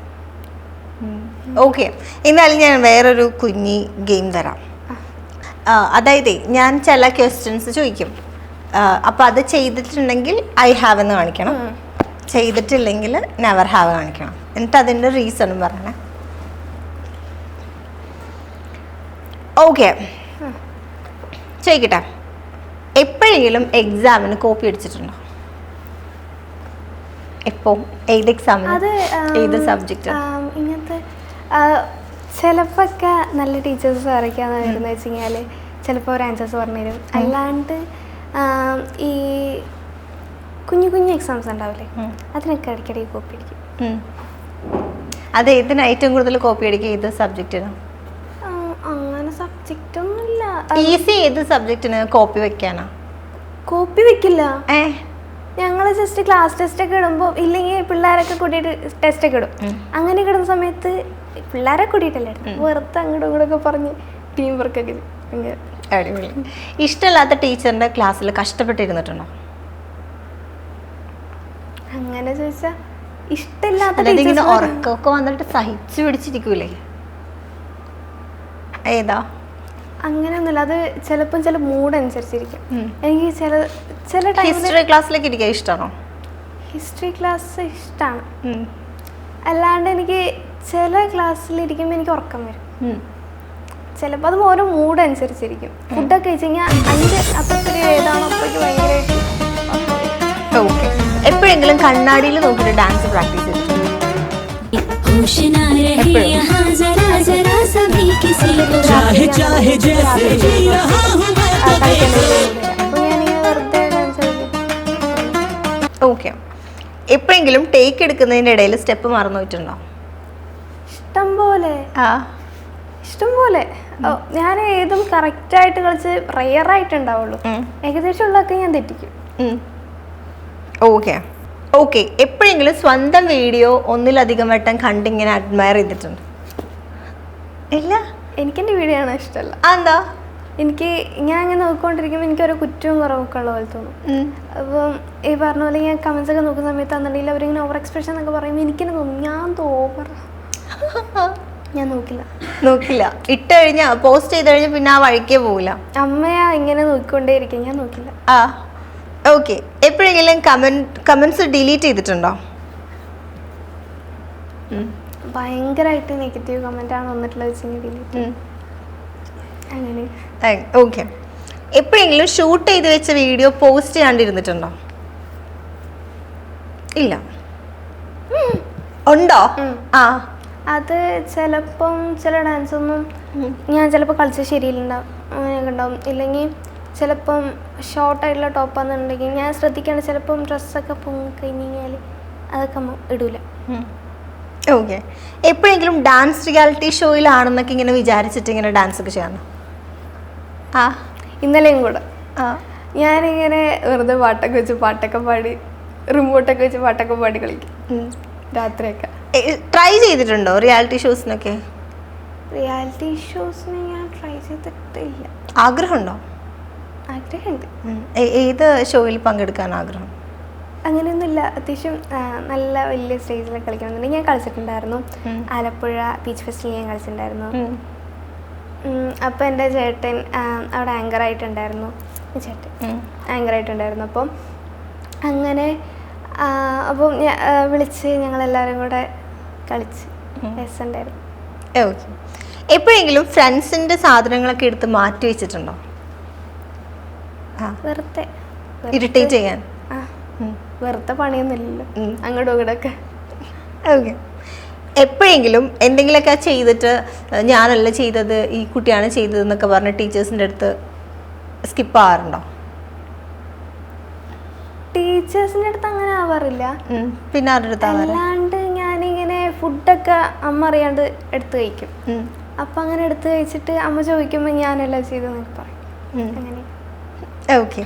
[SPEAKER 1] ഓക്കെ, എന്നാലും ഞാൻ വേറൊരു കുഞ്ഞി ഗെയിം തരാം. അതായത് ഞാൻ ചില ക്വസ്റ്റ്യൻസ് ചോദിക്കും, അപ്പം അത് ചെയ്തിട്ടുണ്ടെങ്കിൽ ഐ ഹാവ് എന്ന് കാണിക്കണം, ചെയ്തിട്ടില്ലെങ്കിൽ നെവർ ഹാവ് കാണിക്കണം. എന്നിട്ട് അതിൻ്റെ റീസണും പറയണേ. ഓക്കെ, ചോദിക്കട്ടെ, എപ്പോഴെങ്കിലും എക്സാമിന് കോപ്പി അടിച്ചിട്ടുണ്ടോ? എപ്പോ? ഏത് എക്സാമിന്? ഏത് സബ്ജക്റ്റ്?
[SPEAKER 2] ഇങ്ങനത്തെ ചിലപ്പോൾ ഒക്കെ നല്ല ടീച്ചേഴ്സ് ആരൊക്കെയാന്ന് വരുന്നത് വെച്ച് കഴിഞ്ഞാൽ ചിലപ്പോൾ ഒരു ആൻസേഴ്സ് പറഞ്ഞു തരും. അല്ലാണ്ട് ഈ കുഞ്ഞു എക്സാംസ് ഉണ്ടാവില്ലേ, അതിനൊക്കെ ഇടയ്ക്കിടയ്ക്ക് കോപ്പി അടിക്കും.
[SPEAKER 1] അത് ഏതിനാ ഏറ്റവും കൂടുതൽ കോപ്പി അടിക്കുക? ഏത് സബ്ജക്റ്റിന്?
[SPEAKER 2] അങ്ങനെ സബ്ജക്റ്റ് ഒന്നുമില്ല.
[SPEAKER 1] ഈസി ഏത് സബ്ജക്റ്റിന് കോപ്പി വെക്കാനാ?
[SPEAKER 2] കോപ്പി വെക്കില്ല, ഞങ്ങൾ ജസ്റ്റ് ക്ലാസ് ടെസ്റ്റ് ഒക്കെ ഇടുമ്പോൾ, ഇല്ലെങ്കിൽ പിള്ളേരൊക്കെ കൂട്ടിയിട്ട് ടെസ്റ്റ് ഒക്കെ ഇടും. അങ്ങനെ ഇടുന്ന സമയത്ത് പിള്ളേരെ കൂട്ടിയിട്ടല്ലേ ഇടും, വെറുതെ അങ്ങോട്ടും ഇങ്ങോട്ടൊക്കെ പറഞ്ഞ് ടീം വർക്കൊക്കെ.
[SPEAKER 1] അടിപൊളി. ഇഷ്ടമില്ലാത്ത ടീച്ചറിന്റെ ക്ലാസ്സിൽ കഷ്ടപ്പെട്ടിരുന്നിട്ടുണ്ടോ?
[SPEAKER 2] അങ്ങനെ ചോദിച്ചാൽ ഇഷ്ടമില്ലാത്ത
[SPEAKER 1] ഇങ്ങനെ ഉറക്കമൊക്കെ വന്നിട്ട് സഹിച്ചു പിടിച്ചിരിക്കൂലേ, ഏതാ?
[SPEAKER 2] അങ്ങനെയൊന്നുമില്ല, അത് ചിലപ്പം ചില മൂഡ് അനുസരിച്ചിരിക്കും. എനിക്ക് ചില
[SPEAKER 1] ഹിസ്റ്ററി ക്ലാസ്സിലേക്ക് ഇരിക്കാൻ ഇഷ്ടമാണോ?
[SPEAKER 2] ഹിസ്റ്ററി ക്ലാസ് ഇഷ്ടമാണ്, അല്ലാണ്ട് എനിക്ക് ചില ക്ലാസ്സിലിരിക്കുമ്പോൾ എനിക്ക് ഉറക്കം വരും. ചിലപ്പോൾ അത് ഓരോ മൂഡ് അനുസരിച്ചിരിക്കും. ഫുഡൊക്കെ കഴിച്ച് കഴിഞ്ഞാൽ 5 അപ്പത്തിൽ ഏതാണോ അപ്പോഴേക്ക് ഭയങ്കരമായിട്ട്.
[SPEAKER 1] ഓക്കെ. എപ്പോഴെങ്കിലും കണ്ണാടിയിൽ നോക്കിയിട്ട് ഡാൻസ് പ്രാക്ടീസ് ചെയ്തിട്ടുണ്ടോ? ഓക്കെ. എപ്പോഴെങ്കിലും ടേക്ക് എടുക്കുന്നതിൻ്റെ ഇടയിൽ സ്റ്റെപ്പ് മറന്നു പോയിട്ടുണ്ടോ?
[SPEAKER 2] ഇഷ്ടം പോലെ ഞാൻ ഏതും കറക്റ്റായിട്ട് കളിച്ച് റെയറായിട്ടുണ്ടാവുള്ളൂ. ഏകദേശം ഉള്ളതൊക്കെ ഞാൻ തെറ്റിക്കും.
[SPEAKER 1] ഓക്കെ. ഓക്കെ. എപ്പോഴെങ്കിലും സ്വന്തം വീഡിയോ ഒന്നിലധികം വട്ടം കണ്ടിങ്ങനെ അഡ്മയർ ചെയ്തിട്ടുണ്ട്? ഇല്ല.
[SPEAKER 2] എനിക്കെൻ്റെ വീഡിയോ ആണ് ഇഷ്ടമല്ല.
[SPEAKER 1] എന്താ?
[SPEAKER 2] ഞാൻ അങ്ങനെ നോക്കിക്കൊണ്ടിരിക്കുമ്പോൾ എനിക്കൊരു കുറ്റവും കുറവൊക്കെ ഉള്ള പോലെ തോന്നും. അപ്പം ഈ പറഞ്ഞ പോലെ ഞാൻ കമൻസ് ഒക്കെ നോക്കുന്ന സമയത്ത് അന്നുണ്ടെങ്കിൽ അവരിങ്ങനെ ഓവർ എക്സ്പ്രഷൻ എന്നൊക്കെ പറയുമ്പോൾ എനിക്കെന്നെ തോന്നും ഞാൻ നോക്കില്ല. ഇട്ട് കഴിഞ്ഞാൽ പോസ്റ്റ് ചെയ്ത് കഴിഞ്ഞാൽ പിന്നെ ആ വഴിക്കേ പോകില്ല. അമ്മയാ ഇങ്ങനെ നോക്കിക്കൊണ്ടേയിരിക്കും, ഞാൻ നോക്കില്ല.
[SPEAKER 1] ഓക്കെ. എപ്പോഴെങ്കിലും കമന്റ്സ് ഡിലീറ്റ് ചെയ്തിട്ടുണ്ടോ?
[SPEAKER 2] ഭയങ്കരമായിട്ട് നെഗറ്റീവ് കമന്റ് ആണ് വന്നിട്ടുള്ളത് വെച്ചെങ്കിൽ ഡിലീറ്റ് അങ്ങനെ.
[SPEAKER 1] ഓക്കെ. എപ്പോഴെങ്കിലും ഷൂട്ട് ചെയ്ത് വെച്ച വീഡിയോ പോസ്റ്റ് ചെയ്യാണ്ടിരുന്നിട്ടുണ്ടോ? ഇല്ല. ഉണ്ടോ?
[SPEAKER 2] അത് ചിലപ്പം ചില ഡാൻസൊന്നും ഞാൻ ചിലപ്പോൾ കളിച്ച് ശരിയിലുണ്ടാവും, അങ്ങനെയൊക്കെ ഉണ്ടാവും. ഇല്ലെങ്കിൽ ചിലപ്പം ഷോർട്ടായിട്ടുള്ള ടോപ്പാണെന്നുണ്ടെങ്കിൽ ഞാൻ ശ്രദ്ധിക്കുകയാണ്, ചിലപ്പം ഡ്രസ്സൊക്കെ പൊങ്ങി കഴിഞ്ഞ് കഴിഞ്ഞാൽ അതൊക്കെ ഇടൂല.
[SPEAKER 1] ഓക്കെ. എപ്പോഴെങ്കിലും ഡാൻസ് റിയാലിറ്റി ഷോയിലാണെന്നൊക്കെ ഇങ്ങനെ വിചാരിച്ചിട്ട് ഇങ്ങനെ ഡാൻസ് ഒക്കെ ചെയ്യാമോ?
[SPEAKER 2] ഇന്നലെയും കൂടെ ഞാനിങ്ങനെ വെറുതെ പാട്ടൊക്കെ വെച്ച് പാട്ടൊക്കെ പാടി റിമോട്ടൊക്കെ വെച്ച് പാട്ടൊക്കെ പാടി കളിക്കും രാത്രിയൊക്കെ.
[SPEAKER 1] ട്രൈ ചെയ്തിട്ടുണ്ടോ റിയാലിറ്റി ഷോസിനൊക്കെ?
[SPEAKER 2] റിയാലിറ്റി ഷോസിന് ഞാൻ ട്രൈ ചെയ്തിട്ടില്ല.
[SPEAKER 1] ആഗ്രഹമുണ്ടോ?
[SPEAKER 2] ആഗ്രഹമുണ്ട്.
[SPEAKER 1] ഏത് ഷോയിൽ പങ്കെടുക്കാൻ ആഗ്രഹം?
[SPEAKER 2] അങ്ങനെയൊന്നുമില്ല. അത്യാവശ്യം നല്ല വലിയ സ്റ്റേജിലൊക്കെ കളിക്കണമെന്നുണ്ടെങ്കിൽ ഞാൻ കളിച്ചിട്ടുണ്ടായിരുന്നു. ആലപ്പുഴ ബീച്ച് ഫെസ്റ്റിൽ ഞാൻ കളിച്ചിട്ടുണ്ടായിരുന്നു. അപ്പോൾ എൻ്റെ ചേട്ടൻ അവിടെ ആങ്കറായിട്ടുണ്ടായിരുന്നു. അപ്പം അങ്ങനെ അപ്പം വിളിച്ച് ഞങ്ങളെല്ലാവരും കൂടെ കളിച്ച് രസമുണ്ടായിരുന്നു.
[SPEAKER 1] ഓക്കെ. എപ്പോഴെങ്കിലും ഫ്രണ്ട്സിൻ്റെ സാധനങ്ങളൊക്കെ എടുത്ത് മാറ്റി വെച്ചിട്ടുണ്ടോ?
[SPEAKER 2] വെറുതെ
[SPEAKER 1] ഇറിറ്റേറ്റ് ചെയ്യാൻ?
[SPEAKER 2] വെറുതെ പണിയൊന്നുമില്ലല്ലോ അങ്ങോട്ടും ഇങ്ങോട്ടൊക്കെ.
[SPEAKER 1] ഓക്കെ. എപ്പോഴെങ്കിലും എന്തെങ്കിലുമൊക്കെ ചെയ്തിട്ട് ഞാനല്ല ചെയ്തത് ഈ കുട്ടിയാണ് ചെയ്തതെന്നൊക്കെ പറഞ്ഞ് ടീച്ചേഴ്സിൻ്റെ അടുത്ത് സ്കിപ്പ് ആവാറുണ്ടോ?
[SPEAKER 2] ടീച്ചേഴ്സിൻ്റെ അടുത്ത് അങ്ങനെ ആവാറില്ല.
[SPEAKER 1] പിന്നെ ആരുടെ അടുത്ത്?
[SPEAKER 2] അല്ലാണ്ട് ഞാനിങ്ങനെ ഫുഡൊക്കെ അമ്മ അറിയാണ്ട് എടുത്ത് കഴിക്കും. അപ്പം അങ്ങനെ എടുത്ത് കഴിച്ചിട്ട് അമ്മ ചോദിക്കുമ്പോൾ ഞാനല്ല ചെയ്തതെന്നൊക്കെ പറയും. അങ്ങനെ.
[SPEAKER 1] ഓക്കെ.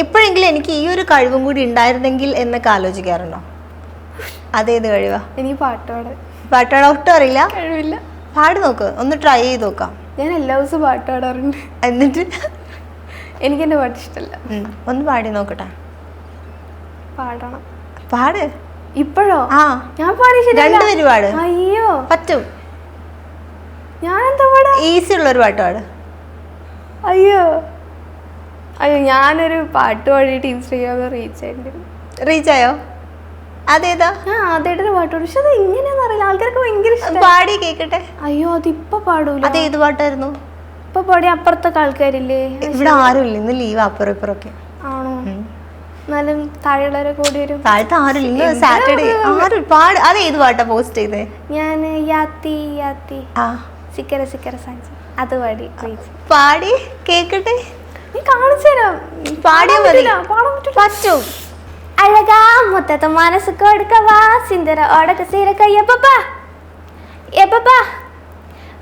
[SPEAKER 1] എപ്പോഴെങ്കിലും എനിക്ക് ഈ ഒരു കഴിവും കൂടി ഉണ്ടായിരുന്നെങ്കിൽ എന്നൊക്കെ ആലോചിക്കാറുണ്ടോ? അതേത് കഴിവാ?
[SPEAKER 2] എനിക്ക് പാട്ടോടെ
[SPEAKER 1] ഒട്ടും അറിയില്ല.
[SPEAKER 2] കഴിവില്ല.
[SPEAKER 1] പാടി നോക്ക്, ഒന്ന് ട്രൈ ചെയ്ത് നോക്കാം.
[SPEAKER 2] ഞാൻ എല്ലാ ദിവസവും പാട്ട് പാടാറുണ്ട്.
[SPEAKER 1] എന്നിട്ട്
[SPEAKER 2] എനിക്കെൻ്റെ പാട്ട് ഇഷ്ടമല്ല.
[SPEAKER 1] ഒന്ന് പാടി നോക്കട്ടെ.
[SPEAKER 2] പാടണം.
[SPEAKER 1] പാട്.
[SPEAKER 2] ഇപ്പോഴോ? ഞാൻ
[SPEAKER 1] പാടി. രണ്ടുപേരും പാട്.
[SPEAKER 2] അയ്യോ
[SPEAKER 1] പറ്റും.
[SPEAKER 2] ഞാൻ എന്താ പാടാ?
[SPEAKER 1] ഈസി ഉള്ളൊരു പാട്ട് പാട്.
[SPEAKER 2] അയ്യോ ഞാനൊരു പാട്ട് പാടിയിട്ട് ഇൻസ്റ്റാഗ്രാമിൽ റീച്ച് ആയോ?
[SPEAKER 1] അതേതാ?
[SPEAKER 2] അതേട്ടൊരു പാട്ട് പാടും. പക്ഷെ അത് എങ്ങനെയാന്ന് അറിയില്ല, ആൾക്കാർക്ക് ഭയങ്കര ഇഷ്ടം.
[SPEAKER 1] പാടി കേക്കട്ടെ.
[SPEAKER 2] അയ്യോ അതിപ്പോ പാടൂല.
[SPEAKER 1] അത് ഏത് പാട്ടായിരുന്നു?
[SPEAKER 2] ഇപ്പൊ പാടി അപ്പുറത്തൊക്കെ ആൾക്കാരില്ലേ?
[SPEAKER 1] ഇവിടെ ആരുമില്ല, ഇന്ന് ലീവ്. അപ്പുറം ഇപ്പുറമൊക്കെ
[SPEAKER 2] ആണോ? എന്നാലും താഴെയുള്ളവരെ കൂടി വരും.
[SPEAKER 1] താഴത്തെ ആരുമില്ല, ഇന്ന് സാറ്റർഡേ. ആരും പാട്. അത് ഏത് പാട്ടാ പോസ്റ്റ് ചെയ്തേ?
[SPEAKER 2] ഞാൻ യാത്തി സിക്കര സാഞ്ചി അത്
[SPEAKER 1] പാടി കേക്കട്ടെ.
[SPEAKER 2] നീ കാണിച്ചു തരാം.
[SPEAKER 1] പാടിയാ മതി. പറ്റും.
[SPEAKER 2] அழகா மொத்தத்தை மனசு கொடுக்கவா சிந்தர ஓடக்க சீரக்க எப்பப்பா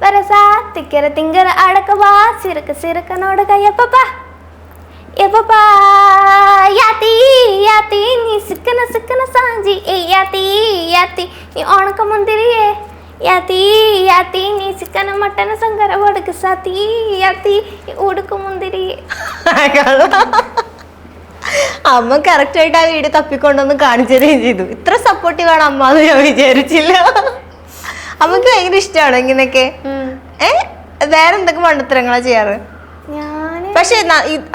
[SPEAKER 2] வரசா திக்கிற திங்கிற அடக்கவா சிறுக்க நோடக்க எப்பப்பா யாத்தி நீ சிக்கன சாஞ்சி யாத்தி நீ உனக்கு முந்திரியே யாத்தி நீ சிக்கன மட்டன சங்கர ஒடுக்கு சாத்தி யாத்தி உடுக்கு முந்திரியே.
[SPEAKER 1] അമ്മ കറക്റ്റ് ആയിട്ട് ആ വീഡിയോ തപ്പിക്കൊണ്ടൊന്ന് കാണിച്ചു തരുകയും ചെയ്തു. ഇത്ര സപ്പോർട്ടീവാണ് അമ്മ എന്ന് ഞാൻ വിചാരിച്ചില്ല. അമ്മക്ക് ഭയങ്കര ഇഷ്ടമാണോ ഇങ്ങനെയൊക്കെ? വേറെ എന്തൊക്കെ മണ്ടത്തരങ്ങളാ ചെയ്യാറ്? പക്ഷെ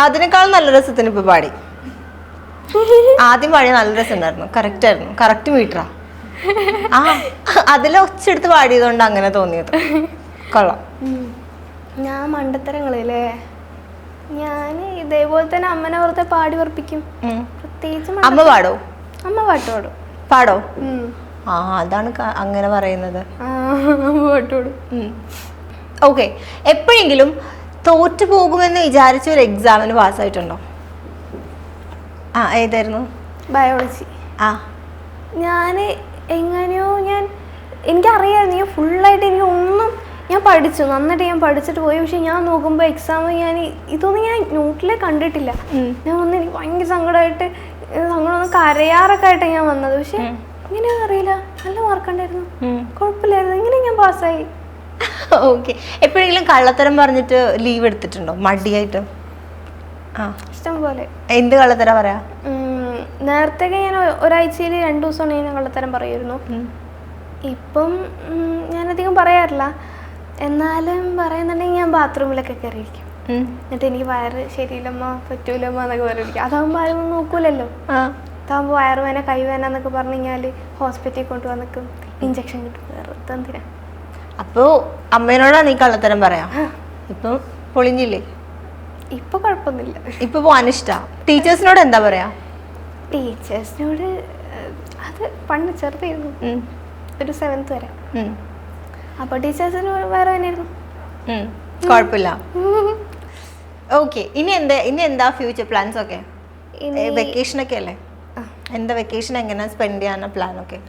[SPEAKER 1] അതിനേക്കാളും നല്ല രസത്തിന് ഇപ്പൊ പാടി. ആദ്യം പാടിയ നല്ല രസം ഉണ്ടായിരുന്നു. കറക്റ്റ് ആയിരുന്നു. കറക്റ്റ് മീറ്ററാ. അതിലെ ഒച്ചെടുത്ത് പാടിയതുകൊണ്ട് അങ്ങനെ തോന്നിയത്. കൊള്ളാം.
[SPEAKER 2] ഞാൻ മണ്ടത്തരങ്ങളില്ലേ, ഞാൻ ഇതേപോലെ തന്നെ അമ്മനെ വെറുതെ പാടി വർപ്പിക്കും. പ്രത്യേകിച്ച്
[SPEAKER 1] അമ്മ പാടോ?
[SPEAKER 2] അമ്മ പാട്ട് പാടും.
[SPEAKER 1] പാടോ? ആ, അതാണ് അങ്ങനെ പറയുന്നത്.
[SPEAKER 2] അമ്മ പാട്ട് പാടും.
[SPEAKER 1] ഓക്കെ, എപ്പോഴെങ്കിലും തോറ്റു പോകുമെന്ന് വിചാരിച്ച ഒരു എക്സാമിന് പാസ്സായിട്ടുണ്ടോ? ആ, ഏതായിരുന്നു?
[SPEAKER 2] ബയോളജി.
[SPEAKER 1] ആ,
[SPEAKER 2] ഞാൻ എങ്ങനെയോ എനിക്കറിയാമായിരുന്നു, ഞാൻ ഫുള്ളായിട്ട് ഞാൻ പഠിച്ചു, നന്നായിട്ട് ഞാൻ പഠിച്ചിട്ട് പോയി. പക്ഷെ ഞാൻ നോക്കുമ്പോൾ എക്സാം ഇതൊന്നും ഞാൻ നോട്ടിലെ കണ്ടിട്ടില്ല. ഞാൻ വന്ന് എനിക്ക് ഭയങ്കര സങ്കടമായിട്ട് സങ്കടം കരയാറൊക്കെ ആയിട്ടാണ് ഞാൻ വന്നത്. പക്ഷെ ഇങ്ങനെ അറിയില്ല, നല്ല മാർക്കുണ്ടായിരുന്നു, കുഴപ്പമില്ലായിരുന്നു, ഇങ്ങനെ ഞാൻ പാസ്സായി.
[SPEAKER 1] ഓക്കെ. എപ്പോഴെങ്കിലും കള്ളത്തരം പറഞ്ഞിട്ട് ലീവ് എടുത്തിട്ടുണ്ടോ മടിയായിട്ട്? ആ,
[SPEAKER 2] ഇഷ്ടം പോലെ.
[SPEAKER 1] എന്ത് കള്ളത്തരം പറയാ?
[SPEAKER 2] നേരത്തെ ഞാൻ ഒരാഴ്ചയിൽ 2 ദിവസമാണ് ഞാൻ കള്ളത്തരം പറയുമായിരുന്നു. ഇപ്പം ഞാനധികം പറയാറില്ല. എന്നാലും പറയുന്നുണ്ടെങ്കിൽ ഞാൻ ബാത്റൂമിലൊക്കെ കയറിയിരിക്കും. എന്നിട്ട് എനിക്ക് വയറ് ശരിയില്ലമ്മ, പറ്റൂലമ്മ എന്നൊക്കെ പറഞ്ഞിരിക്കും. അതാകുമ്പോൾ ആരും നോക്കൂലല്ലോ. അതാകുമ്പോൾ വയറുവേന കൈവേന എന്നൊക്കെ പറഞ്ഞു കഴിഞ്ഞാൽ ഹോസ്പിറ്റലിൽ കൊണ്ടുപോകാൻ നിൽക്കും, ഇഞ്ചക്ഷൻ കിട്ടും. വേറെ എന്തിനാ?
[SPEAKER 1] അപ്പോ അമ്മേനോടാ നീ കള്ളത്തരം പറയാ? ഇപ്പം പൊളിഞ്ഞില്ലേ?
[SPEAKER 2] ഇപ്പൊ കുഴപ്പമൊന്നുമില്ല.
[SPEAKER 1] ഇപ്പൊ പോവാനിഷ്ടാ? ടീച്ചേഴ്സിനോട് എന്താ പറയാ?
[SPEAKER 2] ടീച്ചേഴ്സിനോട് അത് പണ്ട് ചെറുതായിരുന്നു, ഒരു 7th വരെ. അപ്പോൾ ടീച്ചേഴ്സിന് വേറെ തന്നെയായിരുന്നു,
[SPEAKER 1] കുഴപ്പമില്ല. ഓക്കെ, ഇനി എന്താ ഫ്യൂച്ചർ പ്ലാൻസ് ഒക്കെ? വെക്കേഷൻ ഒക്കെ അല്ലേ? എന്താ വെക്കേഷൻ എങ്ങനെ സ്പെൻഡ് ചെയ്യാനാ പ്ലാൻ ഒക്കെ?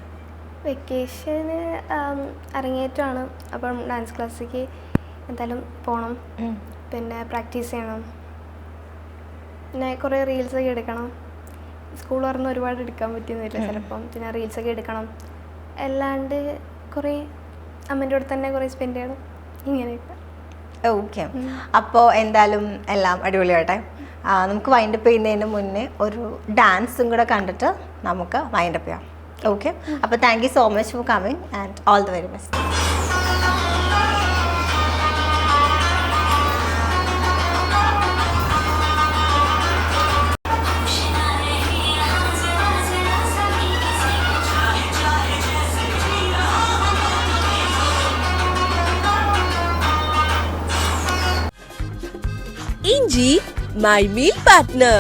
[SPEAKER 2] വെക്കേഷന് അരങ്ങേറ്റമാണ്. അപ്പം ഡാൻസ് ക്ലാസ്സിലേക്ക് എന്തായാലും പോകണം, പിന്നെ പ്രാക്ടീസ് ചെയ്യണം, പിന്നെ കുറേ റീൽസൊക്കെ എടുക്കണം. സ്കൂൾ തുറന്ന് ഒരുപാട് എടുക്കാൻ പറ്റിയൊന്നുമില്ല ചിലപ്പം. പിന്നെ റീൽസൊക്കെ എടുക്കണം. അല്ലാണ്ട് കുറേ അമ്മേൻ്റെ അടുത്ത് തന്നെ കുറേ സ്പെൻഡ് ചെയ്യണം, ഇങ്ങനെയൊക്കെ.
[SPEAKER 1] ഓക്കെ, അപ്പോൾ എന്തായാലും എല്ലാം അടിപൊളിയാട്ടെ. നമുക്ക് വൈൻഡപ്പ് ചെയ്യുന്നതിന് മുന്നേ ഒരു ഡാൻസും കൂടെ കണ്ടിട്ട് നമുക്ക് വൈൻഡപ്പ് ചെയ്യാം. ഓക്കെ, അപ്പോൾ thank you so much for coming and all the very best.
[SPEAKER 6] Inji, my meal partner.